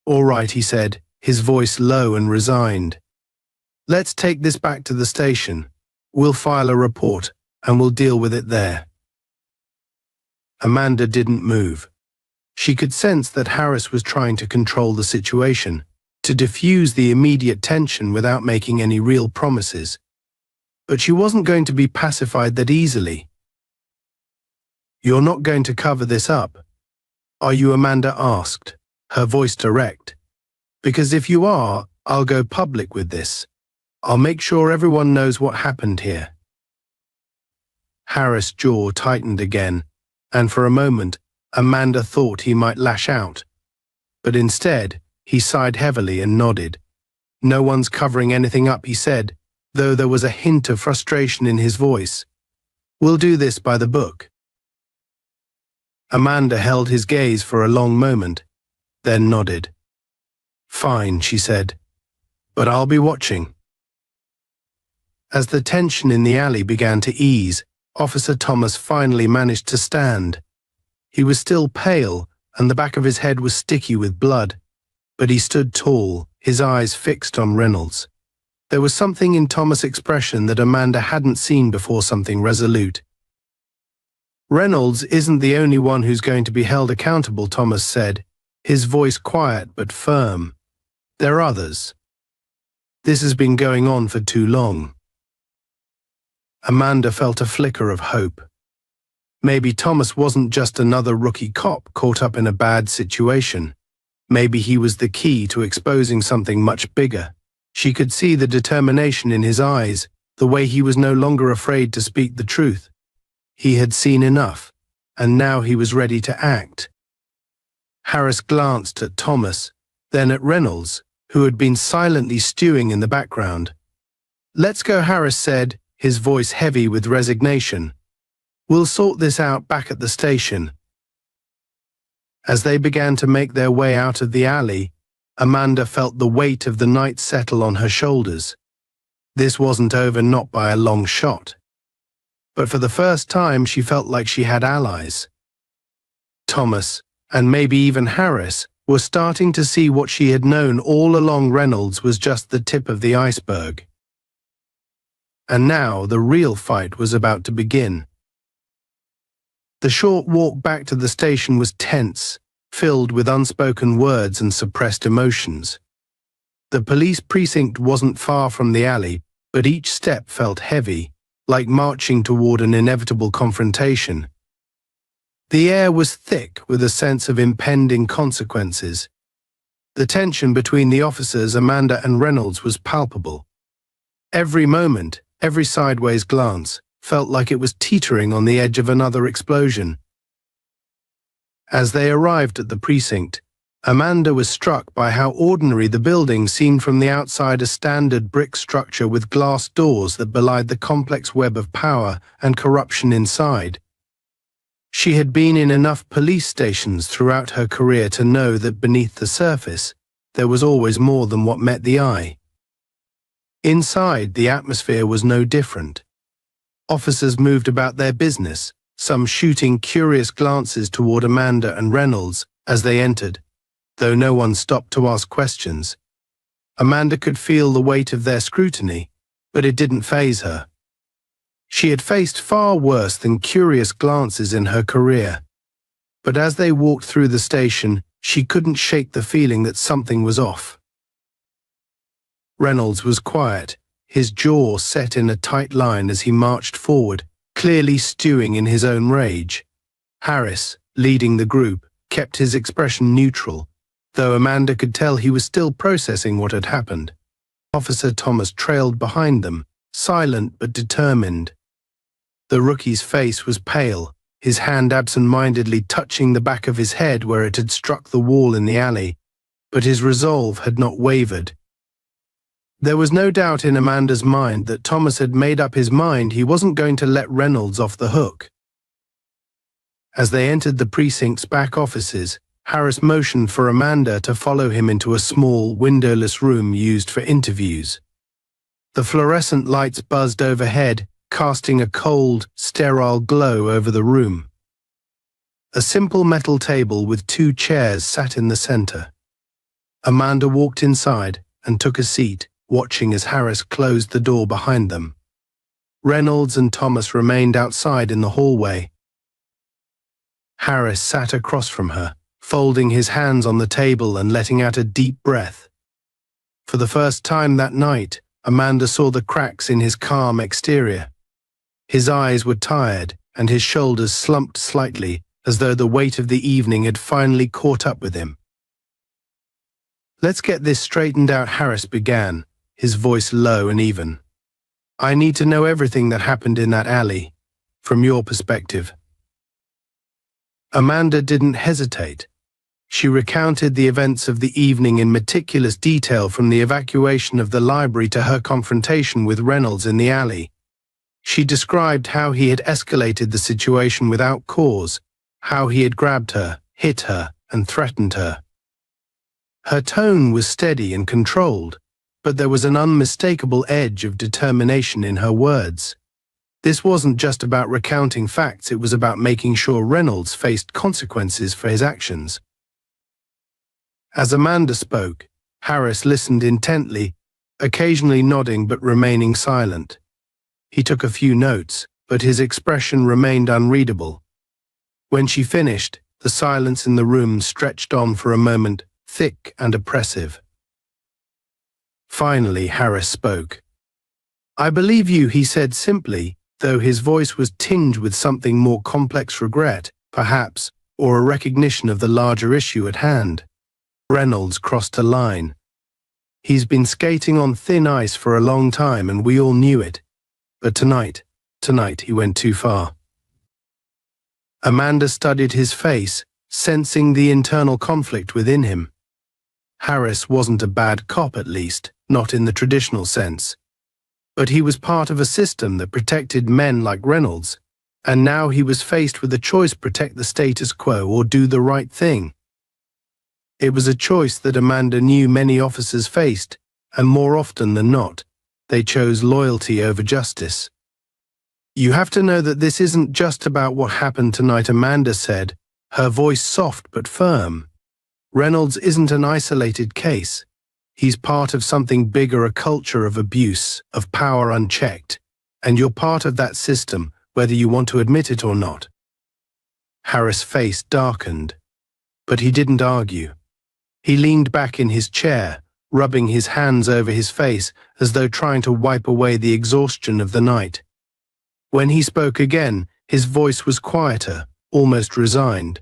"All right," he said, his voice low and resigned. "Let's take this back to the station. We'll file a report, and we'll deal with it there." Amanda didn't move. She could sense that Harris was trying to control the situation, to diffuse the immediate tension without making any real promises. But she wasn't going to be pacified that easily. "You're not going to cover this up, are you?" Amanda asked, her voice direct. "Because if you are, I'll go public with this. I'll make sure everyone knows what happened here." Harris' jaw tightened again, and for a moment, Amanda thought he might lash out. But instead, he sighed heavily and nodded. "No one's covering anything up," he said, though there was a hint of frustration in his voice. "We'll do this by the book." Amanda held his gaze for a long moment, then nodded. "Fine," she said, "but I'll be watching." As the tension in the alley began to ease, Officer Thomas finally managed to stand. He was still pale, and the back of his head was sticky with blood, but he stood tall, his eyes fixed on Reynolds. There was something in Thomas' expression that Amanda hadn't seen before, something resolute. "Reynolds isn't the only one who's going to be held accountable," Thomas said, his voice quiet but firm. "There are others. This has been going on for too long." Amanda felt a flicker of hope. Maybe Thomas wasn't just another rookie cop caught up in a bad situation. Maybe he was the key to exposing something much bigger. She could see the determination in his eyes, the way he was no longer afraid to speak the truth. He had seen enough, and now he was ready to act. Harris glanced at Thomas, then at Reynolds, who had been silently stewing in the background. "Let's go," Harris said, his voice heavy with resignation. "We'll sort this out back at the station." As they began to make their way out of the alley, Amanda felt the weight of the night settle on her shoulders. This wasn't over, not by a long shot. But for the first time, she felt like she had allies. Thomas, and maybe even Harris, were starting to see what she had known all along: Reynolds was just the tip of the iceberg. And now the real fight was about to begin. The short walk back to the station was tense, filled with unspoken words and suppressed emotions. The police precinct wasn't far from the alley, but each step felt heavy, like marching toward an inevitable confrontation. The air was thick with a sense of impending consequences. The tension between the officers, Amanda and Reynolds, was palpable. Every moment, every sideways glance, felt like it was teetering on the edge of another explosion. As they arrived at the precinct, Amanda was struck by how ordinary the building seemed from the outside: a standard brick structure with glass doors that belied the complex web of power and corruption inside. She had been in enough police stations throughout her career to know that beneath the surface, there was always more than what met the eye. Inside, the atmosphere was no different. Officers moved about their business, some shooting curious glances toward Amanda and Reynolds as they entered, though no one stopped to ask questions. Amanda could feel the weight of their scrutiny, but it didn't faze her. She had faced far worse than curious glances in her career. But as they walked through the station, she couldn't shake the feeling that something was off. Reynolds was quiet, his jaw set in a tight line as he marched forward, clearly stewing in his own rage. Harris, leading the group, kept his expression neutral, though Amanda could tell he was still processing what had happened. Officer Thomas trailed behind them, silent but determined. The rookie's face was pale, his hand absent-mindedly touching the back of his head where it had struck the wall in the alley, but his resolve had not wavered. There was no doubt in Amanda's mind that Thomas had made up his mind he wasn't going to let Reynolds off the hook. As they entered the precinct's back offices, Harris motioned for Amanda to follow him into a small, windowless room used for interviews. The fluorescent lights buzzed overhead, casting a cold, sterile glow over the room. A simple metal table with 2 chairs sat in the center. Amanda walked inside and took a seat, watching as Harris closed the door behind them. Reynolds and Thomas remained outside in the hallway. Harris sat across from her, folding his hands on the table and letting out a deep breath. For the first time that night, Amanda saw the cracks in his calm exterior. His eyes were tired, and his shoulders slumped slightly, as though the weight of the evening had finally caught up with him. "Let's get this straightened out," Harris began, his voice low and even. "I need to know everything that happened in that alley, from your perspective." Amanda didn't hesitate. She recounted the events of the evening in meticulous detail, from the evacuation of the library to her confrontation with Reynolds in the alley. She described how he had escalated the situation without cause, how he had grabbed her, hit her, and threatened her. Her tone was steady and controlled, but there was an unmistakable edge of determination in her words. This wasn't just about recounting facts, it was about making sure Reynolds faced consequences for his actions. As Amanda spoke, Harris listened intently, occasionally nodding but remaining silent. He took a few notes, but his expression remained unreadable. When she finished, the silence in the room stretched on for a moment, thick and oppressive. Finally, Harris spoke. "I believe you," he said simply, though his voice was tinged with something more complex: regret, perhaps, or a recognition of the larger issue at hand. Reynolds crossed a line. He's been skating on thin ice for a long time, and we all knew it. But tonight he went too far. Amanda studied his face, sensing the internal conflict within him. Harris wasn't a bad cop, at least, not in the traditional sense. But he was part of a system that protected men like Reynolds, and now he was faced with a choice: protect the status quo or do the right thing. It was a choice that Amanda knew many officers faced, and more often than not, they chose loyalty over justice. "You have to know that this isn't just about what happened tonight," Amanda said, her voice soft but firm. "Reynolds isn't an isolated case. He's part of something bigger, a culture of abuse, of power unchecked, and you're part of that system, whether you want to admit it or not." Harris' face darkened, but he didn't argue. He leaned back in his chair, rubbing his hands over his face as though trying to wipe away the exhaustion of the night. When he spoke again, his voice was quieter, almost resigned.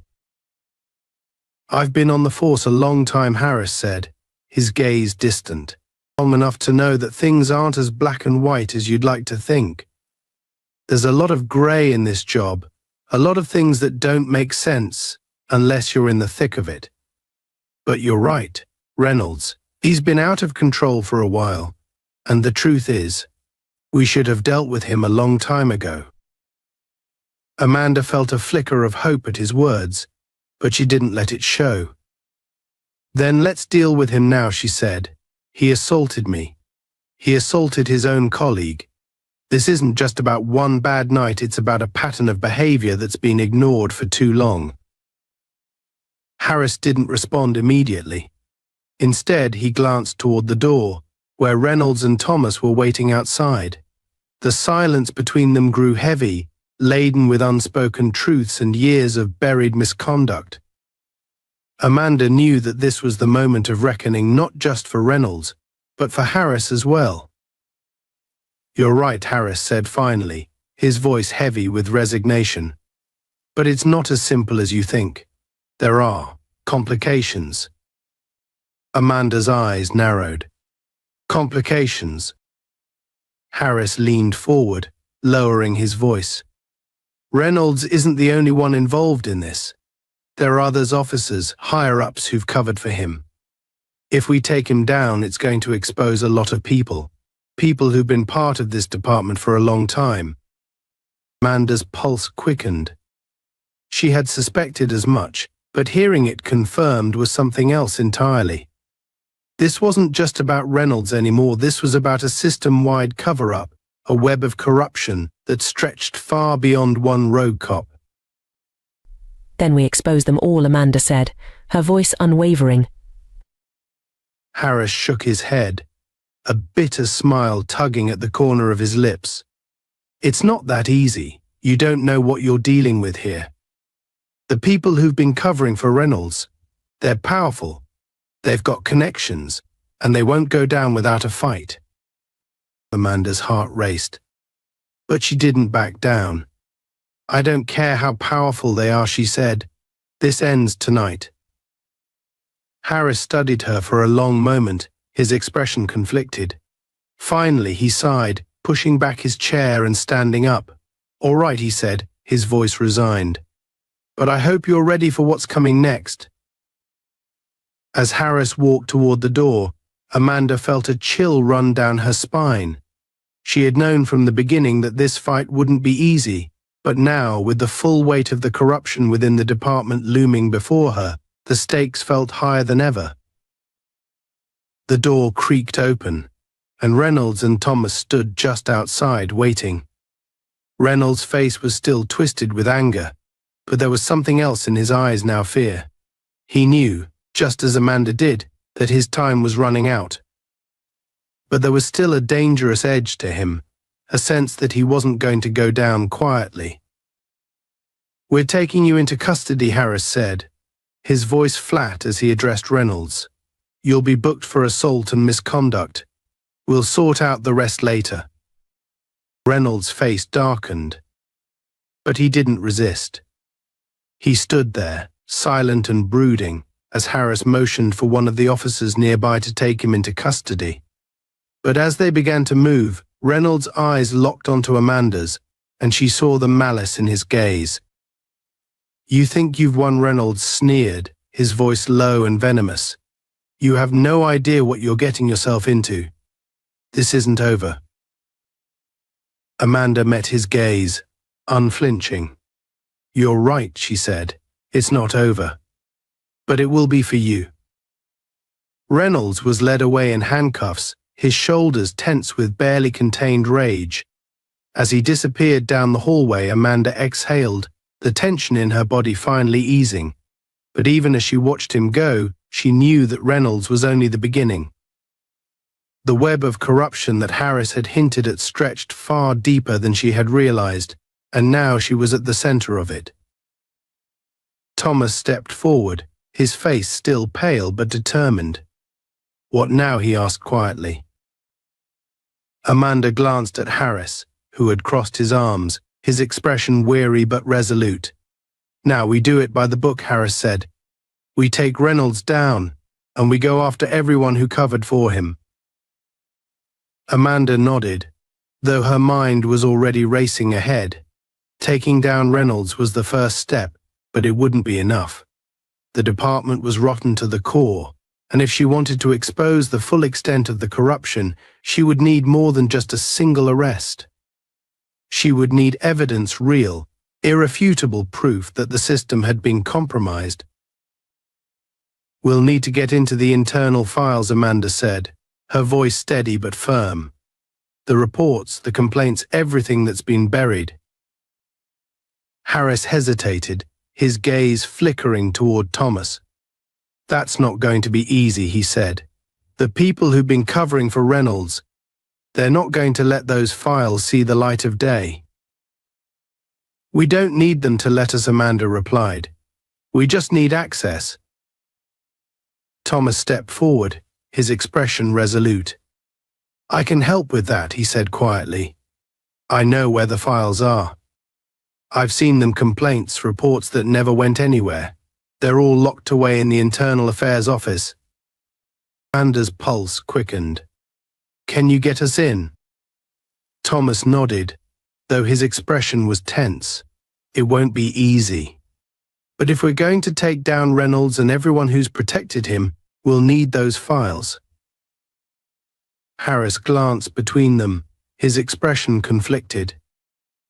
"I've been on the force a long time," Harris said, his gaze distant. "Long enough to know that things aren't as black and white as you'd like to think. There's a lot of grey in this job, a lot of things that don't make sense unless you're in the thick of it. But you're right, Reynolds. He's been out of control for a while, and the truth is, we should have dealt with him a long time ago." Amanda felt a flicker of hope at his words, but she didn't let it show. "Then let's deal with him now," she said. "He assaulted me. He assaulted his own colleague. This isn't just about one bad night, it's about a pattern of behavior that's been ignored for too long." Harris didn't respond immediately. Instead, he glanced toward the door, where Reynolds and Thomas were waiting outside. The silence between them grew heavy, laden with unspoken truths and years of buried misconduct. Amanda knew that this was the moment of reckoning, not just for Reynolds, but for Harris as well. "You're right," Harris said finally, his voice heavy with resignation. "But it's not as simple as you think. There are complications." Amanda's eyes narrowed. "Complications?" Harris leaned forward, lowering his voice. "Reynolds isn't the only one involved in this. There are others, officers, higher-ups who've covered for him. If we take him down, it's going to expose a lot of people who've been part of this department for a long time." Amanda's pulse quickened. She had suspected as much, but hearing it confirmed was something else entirely. This wasn't just about Reynolds anymore, this was about a system-wide cover-up, a web of corruption that stretched far beyond one rogue cop. "Then we expose them all," Amanda said, her voice unwavering. Harris shook his head, a bitter smile tugging at the corner of his lips. "It's not that easy. You don't know what you're dealing with here. The people who've been covering for Reynolds, they're powerful. They've got connections, and they won't go down without a fight." Amanda's heart raced, but she didn't back down. "I don't care how powerful they are," she said. "This ends tonight." Harris studied her for a long moment, his expression conflicted. Finally, he sighed, pushing back his chair and standing up. "All right," he said, his voice resigned. "But I hope you're ready for what's coming next." As Harris walked toward the door, Amanda felt a chill run down her spine. She had known from the beginning that this fight wouldn't be easy, but now, with the full weight of the corruption within the department looming before her, the stakes felt higher than ever. The door creaked open, and Reynolds and Thomas stood just outside, waiting. Reynolds' face was still twisted with anger, but there was something else in his eyes now, fear. He knew, just as Amanda did, that his time was running out. But there was still a dangerous edge to him, a sense that he wasn't going to go down quietly. "We're taking you into custody," Harris said, his voice flat as he addressed Reynolds. "You'll be booked for assault and misconduct. We'll sort out the rest later." Reynolds' face darkened, but he didn't resist. He stood there, silent and brooding, as Harris motioned for one of the officers nearby to take him into custody. But as they began to move, Reynolds' eyes locked onto Amanda's, and she saw the malice in his gaze. "You think you've won?" Reynolds sneered, his voice low and venomous. "You have no idea what you're getting yourself into. This isn't over." Amanda met his gaze, unflinching. "You're right," she said. "It's not over. But it will be for you." Reynolds was led away in handcuffs, his shoulders tense with barely contained rage. As he disappeared down the hallway, Amanda exhaled, the tension in her body finally easing. But even as she watched him go, she knew that Reynolds was only the beginning. The web of corruption that Harris had hinted at stretched far deeper than she had realized, and now she was at the center of it. Thomas stepped forward, his face still pale but determined. "What now?" he asked quietly. Amanda glanced at Harris, who had crossed his arms, his expression weary but resolute. "Now we do it by the book," Harris said. "We take Reynolds down, and we go after everyone who covered for him." Amanda nodded, though her mind was already racing ahead. Taking down Reynolds was the first step, but it wouldn't be enough. The department was rotten to the core, and if she wanted to expose the full extent of the corruption, she would need more than just a single arrest. She would need evidence, real, irrefutable proof that the system had been compromised. "We'll need to get into the internal files," Amanda said, her voice steady but firm. "The reports, the complaints, everything that's been buried." Harris hesitated, his gaze flickering toward Thomas. "That's not going to be easy," he said. "The people who've been covering for Reynolds, they're not going to let those files see the light of day." "We don't need them to let us," Amanda replied. "We just need access." Thomas stepped forward, his expression resolute. "I can help with that," he said quietly. "I know where the files are. I've seen them, complaints, reports that never went anywhere. They're all locked away in the Internal Affairs office." Amanda's pulse quickened. "Can you get us in?" Thomas nodded, though his expression was tense. "It won't be easy. But if we're going to take down Reynolds and everyone who's protected him, we'll need those files." Harris glanced between them, his expression conflicted.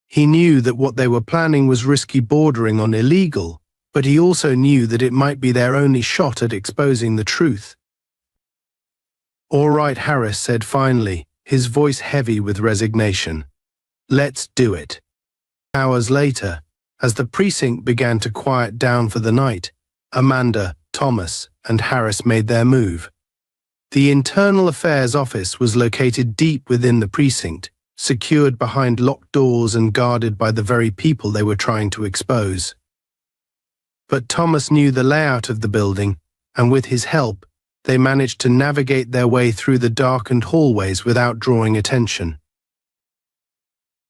He knew that what they were planning was risky, bordering on illegal, but he also knew that it might be their only shot at exposing the truth. "All right," Harris said finally, his voice heavy with resignation. "Let's do it." Hours later, as the precinct began to quiet down for the night, Amanda, Thomas, and Harris made their move. The Internal Affairs office was located deep within the precinct, secured behind locked doors and guarded by the very people they were trying to expose. But Thomas knew the layout of the building, and with his help, they managed to navigate their way through the darkened hallways without drawing attention.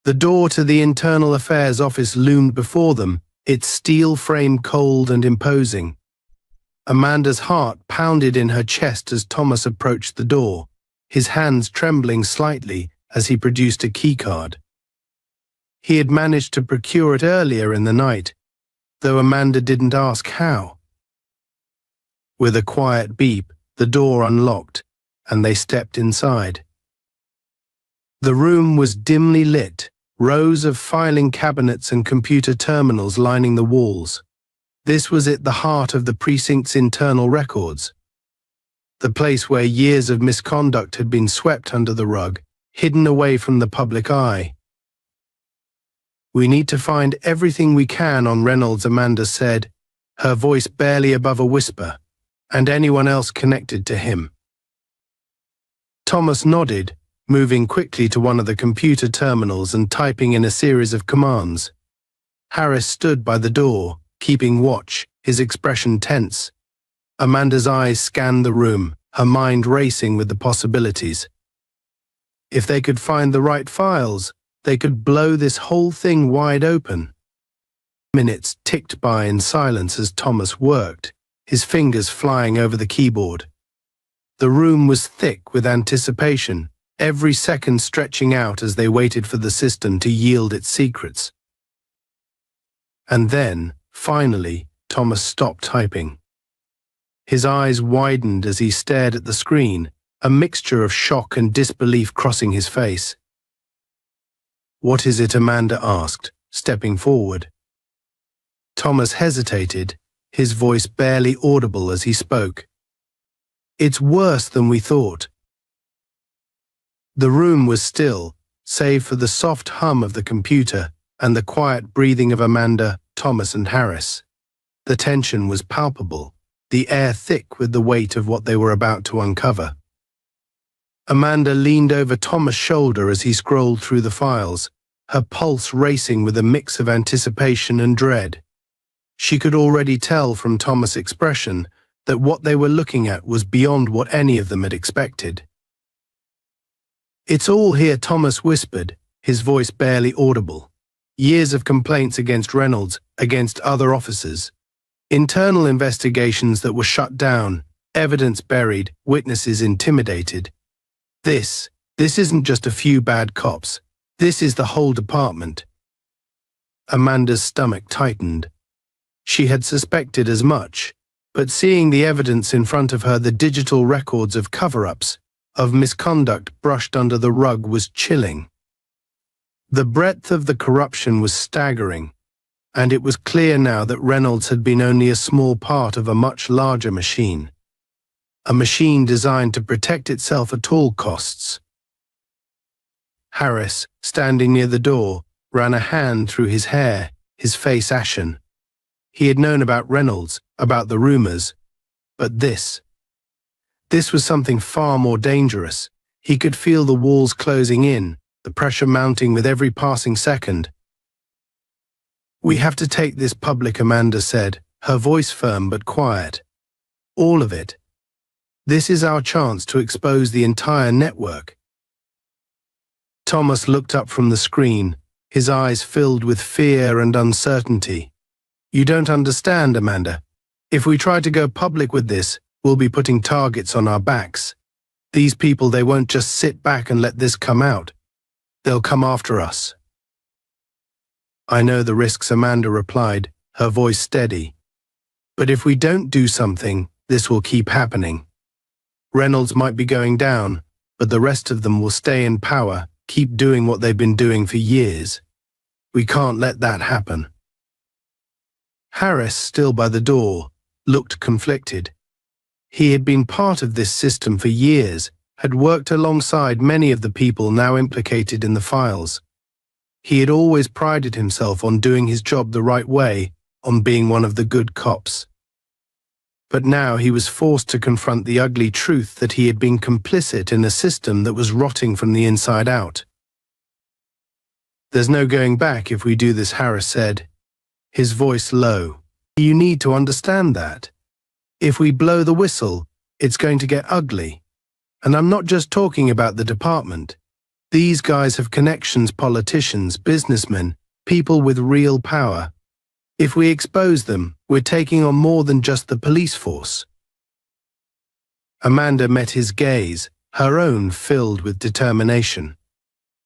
The door to the Internal Affairs office loomed before them, its steel frame cold and imposing. Amanda's heart pounded in her chest as Thomas approached the door, his hands trembling slightly as he produced a keycard. He had managed to procure it earlier in the night, though Amanda didn't ask how. With a quiet beep, the door unlocked, and they stepped inside. The room was dimly lit, rows of filing cabinets and computer terminals lining the walls. This was at the heart of the precinct's internal records, the place where years of misconduct had been swept under the rug, hidden away from the public eye. "We need to find everything we can on Reynolds," Amanda said, her voice barely above a whisper, "and anyone else connected to him." Thomas nodded, moving quickly to one of the computer terminals and typing in a series of commands. Harris stood by the door, keeping watch, his expression tense. Amanda's eyes scanned the room, her mind racing with the possibilities. If they could find the right files, they could blow this whole thing wide open. Minutes ticked by in silence as Thomas worked, his fingers flying over the keyboard. The room was thick with anticipation, every second stretching out as they waited for the system to yield its secrets. And then, finally, Thomas stopped typing. His eyes widened as he stared at the screen, a mixture of shock and disbelief crossing his face. "What is it?" Amanda asked, stepping forward. Thomas hesitated, his voice barely audible as he spoke. "It's worse than we thought." The room was still, save for the soft hum of the computer and the quiet breathing of Amanda, Thomas and Harris. The tension was palpable, the air thick with the weight of what they were about to uncover. Amanda leaned over Thomas' shoulder as he scrolled through the files, her pulse racing with a mix of anticipation and dread. She could already tell from Thomas' expression that what they were looking at was beyond what any of them had expected. "It's all here," Thomas whispered, his voice barely audible. Years of complaints against Reynolds, against other officers. Internal investigations that were shut down, evidence buried, witnesses intimidated. This isn't just a few bad cops. This is the whole department. Amanda's stomach tightened. She had suspected as much, but seeing the evidence in front of her, the digital records of cover-ups, of misconduct brushed under the rug, was chilling. The breadth of the corruption was staggering, and it was clear now that Reynolds had been only a small part of a much larger machine. A machine designed to protect itself at all costs. Harris, standing near the door, ran a hand through his hair, his face ashen. He had known about Reynolds, about the rumors, but this was something far more dangerous. He could feel the walls closing in, the pressure mounting with every passing second. "We have to take this public," Amanda said, her voice firm but quiet. "All of it. This is our chance to expose the entire network." Thomas looked up from the screen, his eyes filled with fear and uncertainty. "You don't understand, Amanda. If we try to go public with this, we'll be putting targets on our backs. These people, they won't just sit back and let this come out. They'll come after us." "I know the risks," Amanda replied, her voice steady. "But if we don't do something, this will keep happening. Reynolds might be going down, but the rest of them will stay in power, keep doing what they've been doing for years. We can't let that happen." Harris, still by the door, looked conflicted. He had been part of this system for years, had worked alongside many of the people now implicated in the files. He had always prided himself on doing his job the right way, on being one of the good cops. But now he was forced to confront the ugly truth that he had been complicit in a system that was rotting from the inside out. "There's no going back if we do this," Harris said, his voice low. "You need to understand that. If we blow the whistle, it's going to get ugly. And I'm not just talking about the department. These guys have connections, politicians, businessmen, people with real power. If we expose them, we're taking on more than just the police force." Amanda met his gaze, her own filled with determination.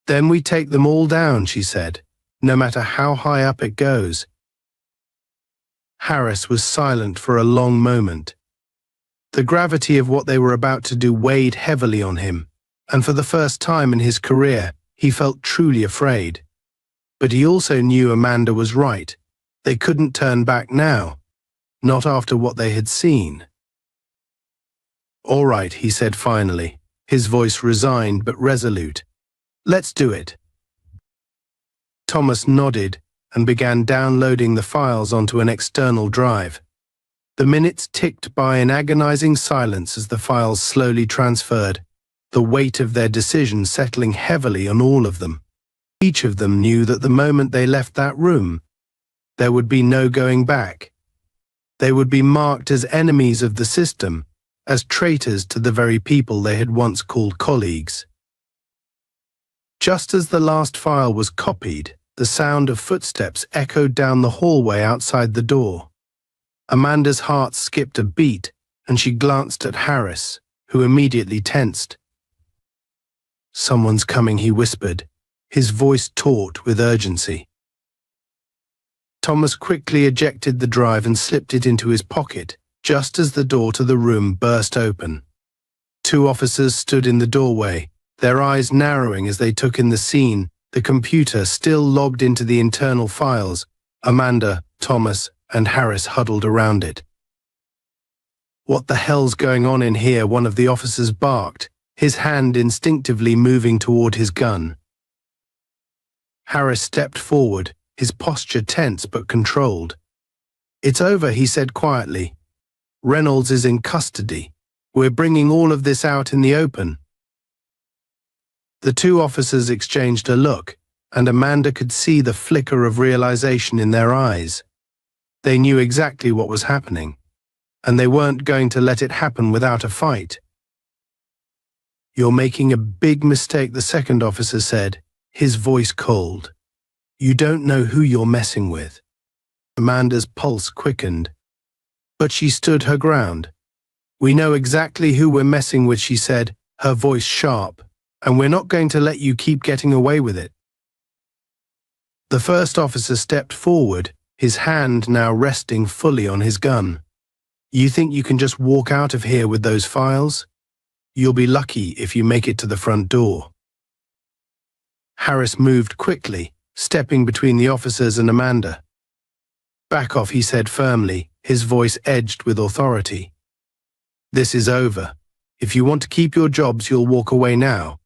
"Then we take them all down," she said, "no matter how high up it goes." Harris was silent for a long moment. The gravity of what they were about to do weighed heavily on him, and for the first time in his career, he felt truly afraid. But he also knew Amanda was right. They couldn't turn back now, not after what they had seen. "All right," he said finally, his voice resigned but resolute. "Let's do it." Thomas nodded and began downloading the files onto an external drive. The minutes ticked by in agonizing silence as the files slowly transferred, the weight of their decision settling heavily on all of them. Each of them knew that the moment they left that room, there would be no going back. They would be marked as enemies of the system, as traitors to the very people they had once called colleagues. Just as the last file was copied, the sound of footsteps echoed down the hallway outside the door. Amanda's heart skipped a beat, and she glanced at Harris, who immediately tensed. "Someone's coming," he whispered, his voice taut with urgency. Thomas quickly ejected the drive and slipped it into his pocket, just as the door to the room burst open. Two officers stood in the doorway, their eyes narrowing as they took in the scene, the computer still logged into the internal files, Amanda, Thomas, and Harris huddled around it. "What the hell's going on in here?" one of the officers barked, his hand instinctively moving toward his gun. Harris stepped forward, his posture tense but controlled. "It's over," he said quietly. "Reynolds is in custody. We're bringing all of this out in the open." The two officers exchanged a look, and Amanda could see the flicker of realization in their eyes. They knew exactly what was happening, and they weren't going to let it happen without a fight. "You're making a big mistake," the second officer said, his voice cold. "You don't know who you're messing with." Amanda's pulse quickened, but she stood her ground. "We know exactly who we're messing with," she said, her voice sharp, "and we're not going to let you keep getting away with it." The first officer stepped forward, his hand now resting fully on his gun. "You think you can just walk out of here with those files? You'll be lucky if you make it to the front door." Harris moved quickly, stepping between the officers and Amanda. "Back off," he said firmly, his voice edged with authority. "This is over. If you want to keep your jobs, you'll walk away now."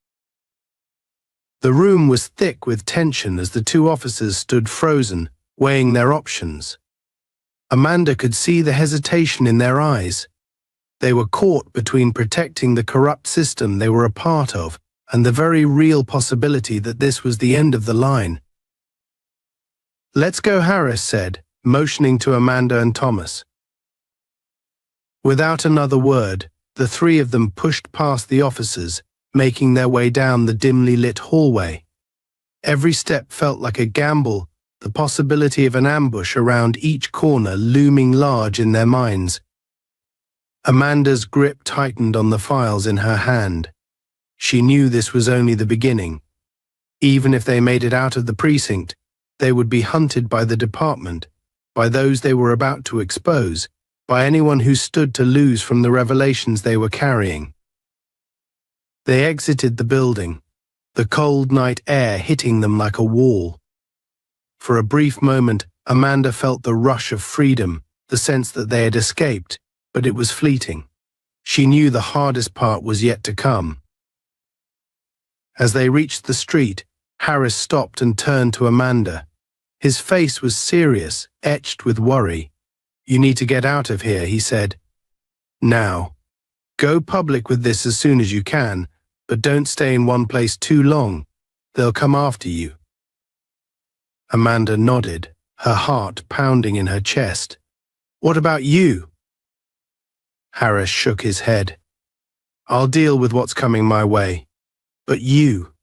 The room was thick with tension as the two officers stood frozen, weighing their options. Amanda could see the hesitation in their eyes. They were caught between protecting the corrupt system they were a part of and the very real possibility that this was the end of the line. "Let's go," Harris said, motioning to Amanda and Thomas. Without another word, the three of them pushed past the officers, making their way down the dimly lit hallway. Every step felt like a gamble, the possibility of an ambush around each corner looming large in their minds. Amanda's grip tightened on the files in her hand. She knew this was only the beginning. Even if they made it out of the precinct, they would be hunted by the department, by those they were about to expose, by anyone who stood to lose from the revelations they were carrying. They exited the building, the cold night air hitting them like a wall. For a brief moment, Amanda felt the rush of freedom, the sense that they had escaped, but it was fleeting. She knew the hardest part was yet to come. As they reached the street, Harris stopped and turned to Amanda. His face was serious, etched with worry. "You need to get out of here," he said. "Now. Go public with this as soon as you can, but don't stay in one place too long. They'll come after you." Amanda nodded, her heart pounding in her chest. "What about you?" Harris shook his head. "I'll deal with what's coming my way. But you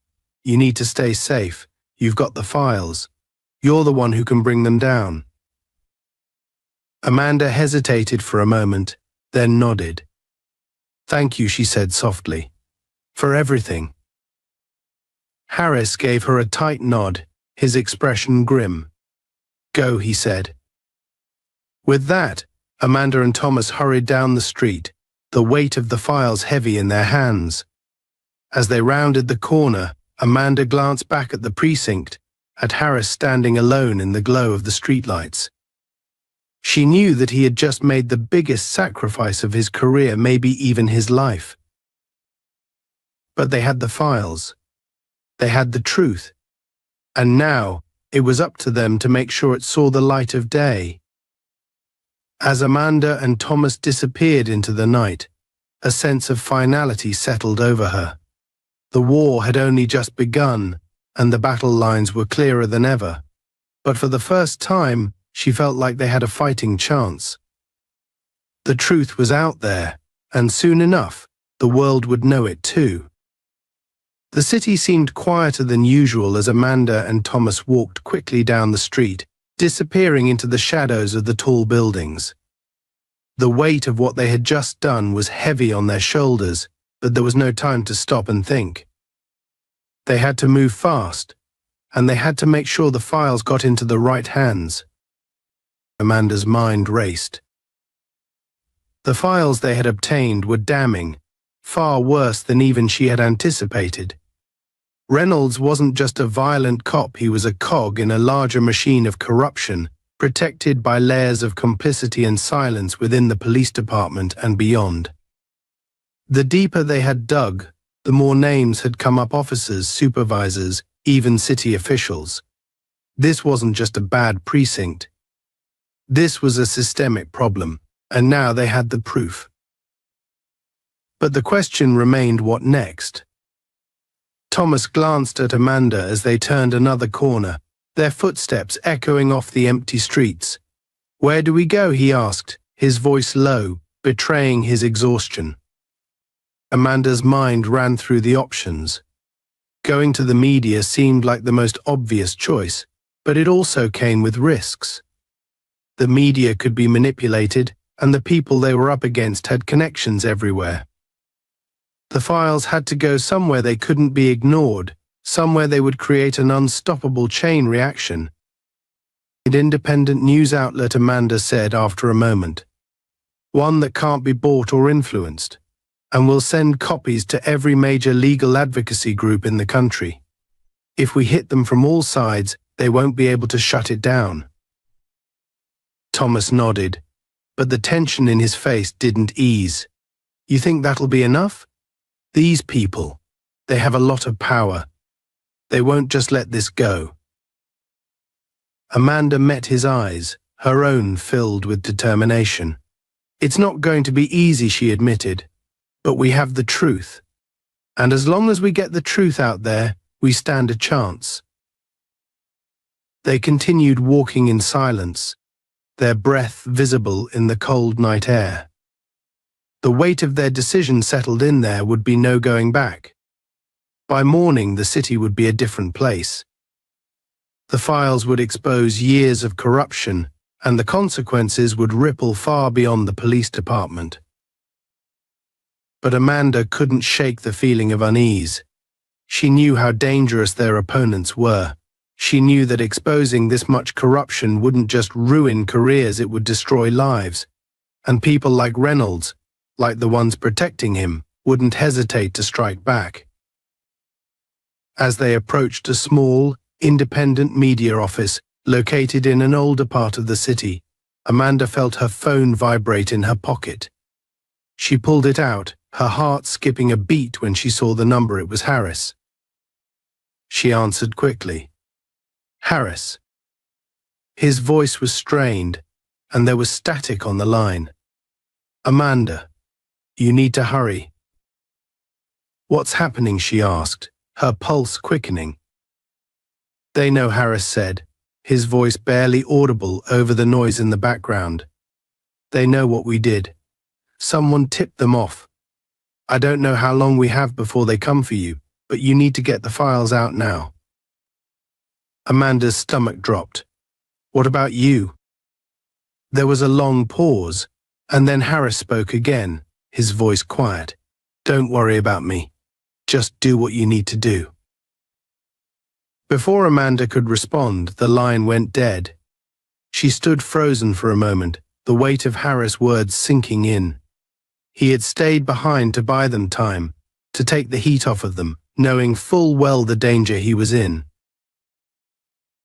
need to stay safe. You've got the files. You're the one who can bring them down." Amanda hesitated for a moment, then nodded. "Thank you," she said softly. "For everything." Harris gave her a tight nod, his expression grim. "Go," he said. With that, Amanda and Thomas hurried down the street, the weight of the files heavy in their hands. As they rounded the corner, Amanda glanced back at the precinct, at Harris standing alone in the glow of the streetlights. She knew that he had just made the biggest sacrifice of his career, maybe even his life. But they had the files. They had the truth. And now, it was up to them to make sure it saw the light of day. As Amanda and Thomas disappeared into the night, a sense of finality settled over her. The war had only just begun, and the battle lines were clearer than ever. But for the first time, she felt like they had a fighting chance. The truth was out there, and soon enough, the world would know it too. The city seemed quieter than usual as Amanda and Thomas walked quickly down the street, disappearing into the shadows of the tall buildings. The weight of what they had just done was heavy on their shoulders, but there was no time to stop and think. They had to move fast, and they had to make sure the files got into the right hands. Amanda's mind raced. The files they had obtained were damning, far worse than even she had anticipated. Reynolds wasn't just a violent cop, he was a cog in a larger machine of corruption, protected by layers of complicity and silence within the police department and beyond. The deeper they had dug, the more names had come up: officers, supervisors, even city officials. This wasn't just a bad precinct. This was a systemic problem, and now they had the proof. But the question remained, what next? Thomas glanced at Amanda as they turned another corner, their footsteps echoing off the empty streets. "Where do we go?" he asked, his voice low, betraying his exhaustion. Amanda's mind ran through the options. Going to the media seemed like the most obvious choice, but it also came with risks. The media could be manipulated, and the people they were up against had connections everywhere. The files had to go somewhere they couldn't be ignored, somewhere they would create an unstoppable chain reaction. An independent news outlet, Amanda said after a moment. One that can't be bought or influenced, and will send copies to every major legal advocacy group in the country. If we hit them from all sides, they won't be able to shut it down. Thomas nodded, but the tension in his face didn't ease. "You think that'll be enough? These people, they have a lot of power. They won't just let this go." Amanda met his eyes, her own filled with determination. "It's not going to be easy," she admitted, "but we have the truth. And as long as we get the truth out there, we stand a chance." They continued walking in silence, their breath visible in the cold night air. The weight of their decision settled in. There would be no going back. By morning, the city would be a different place. The files would expose years of corruption, and the consequences would ripple far beyond the police department. But Amanda couldn't shake the feeling of unease. She knew how dangerous their opponents were. She knew that exposing this much corruption wouldn't just ruin careers, it would destroy lives. And people like Reynolds, like the ones protecting him, wouldn't hesitate to strike back. As they approached a small, independent media office located in an older part of the city, Amanda felt her phone vibrate in her pocket. She pulled it out, her heart skipping a beat when she saw the number. It was Harris. She answered quickly. "Harris." His voice was strained, and there was static on the line. "Amanda, you need to hurry." "What's happening?" she asked, her pulse quickening. "They know," Harris said, his voice barely audible over the noise in the background. "They know what we did. Someone tipped them off. I don't know how long we have before they come for you, but you need to get the files out now." Amanda's stomach dropped. "What about you?" There was a long pause, and then Harris spoke again, his voice quiet. "Don't worry about me. Just do what you need to do." Before Amanda could respond, the line went dead. She stood frozen for a moment, the weight of Harris' words sinking in. He had stayed behind to buy them time, to take the heat off of them, knowing full well the danger he was in.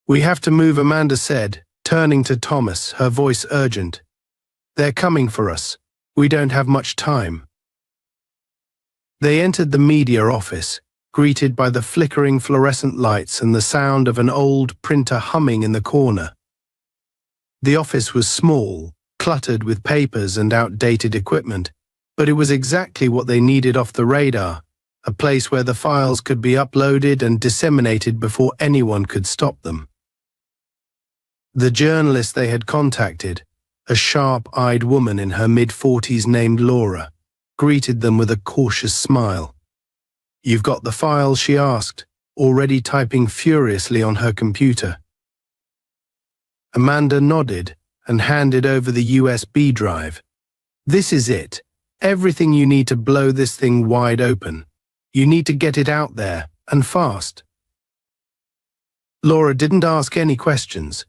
"We have to move," Amanda said, turning to Thomas, her voice urgent. "They're coming for us. We don't have much time." They entered the media office, greeted by the flickering fluorescent lights and the sound of an old printer humming in the corner. The office was small, cluttered with papers and outdated equipment, but it was exactly what they needed off the radar, a place where the files could be uploaded and disseminated before anyone could stop them. The journalist they had contacted, a sharp-eyed woman in her mid-40s named Laura, greeted them with a cautious smile. "You've got the files?" she asked, already typing furiously on her computer. Amanda nodded and handed over the USB drive. "This is it. Everything you need to blow this thing wide open. You need to get it out there, and fast." Laura didn't ask any questions.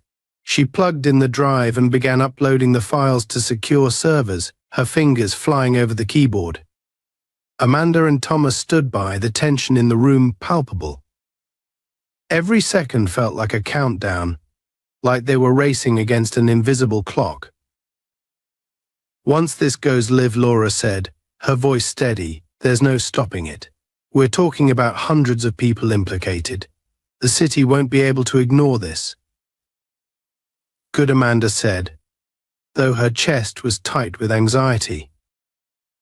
She plugged in the drive and began uploading the files to secure servers, her fingers flying over the keyboard. Amanda and Thomas stood by, the tension in the room palpable. Every second felt like a countdown, like they were racing against an invisible clock. "Once this goes live," Laura said, her voice steady, "there's no stopping it. We're talking about hundreds of people implicated. The city won't be able to ignore this. good, Amanda said, though her chest was tight with anxiety.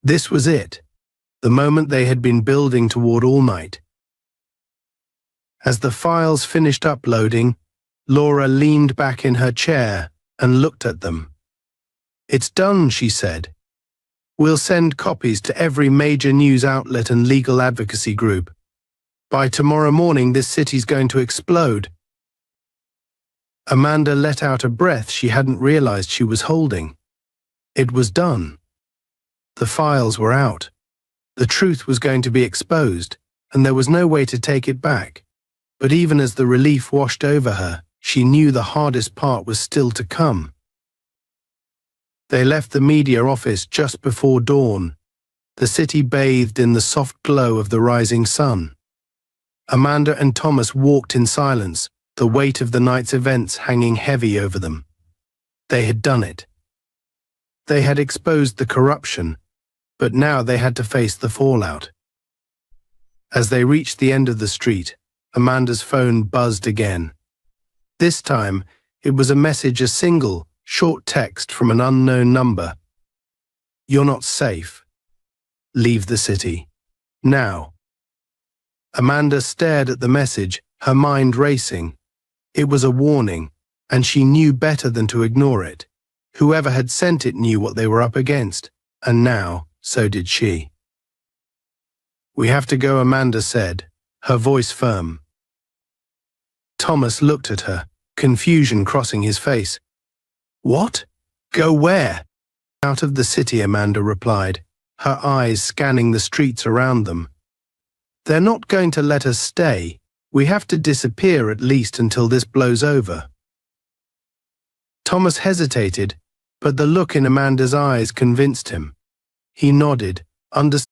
This was it, the moment they had been building toward all night. As the files finished uploading, Laura leaned back in her chair and looked at them. It's done, she said. We'll send copies to every major news outlet and legal advocacy group. By tomorrow morning, this city's going to explode. Amanda let out a breath she hadn't realized she was holding. It was done. The files were out. The truth was going to be exposed, and there was no way to take it back. But even as the relief washed over her, she knew the hardest part was still to come. They left the media office just before dawn, the city bathed in the soft glow of the rising sun. Amanda and Thomas walked in silence, the weight of the night's events hanging heavy over them. They had done it. They had exposed the corruption, but now they had to face the fallout. As they reached the end of the street, Amanda's phone buzzed again. This time, it was a message, a single, short text from an unknown number. You're not safe. Leave the city. Now. Amanda stared at the message, her mind racing. It was a warning, and she knew better than to ignore it. Whoever had sent it knew what they were up against, and now, so did she. We have to go, Amanda said, her voice firm. Thomas looked at her, confusion crossing his face. What? Go where? Out of the city, Amanda replied, her eyes scanning the streets around them. They're not going to let us stay. We have to disappear at least until this blows over. Thomas hesitated, but the look in Amanda's eyes convinced him. He nodded, understanding.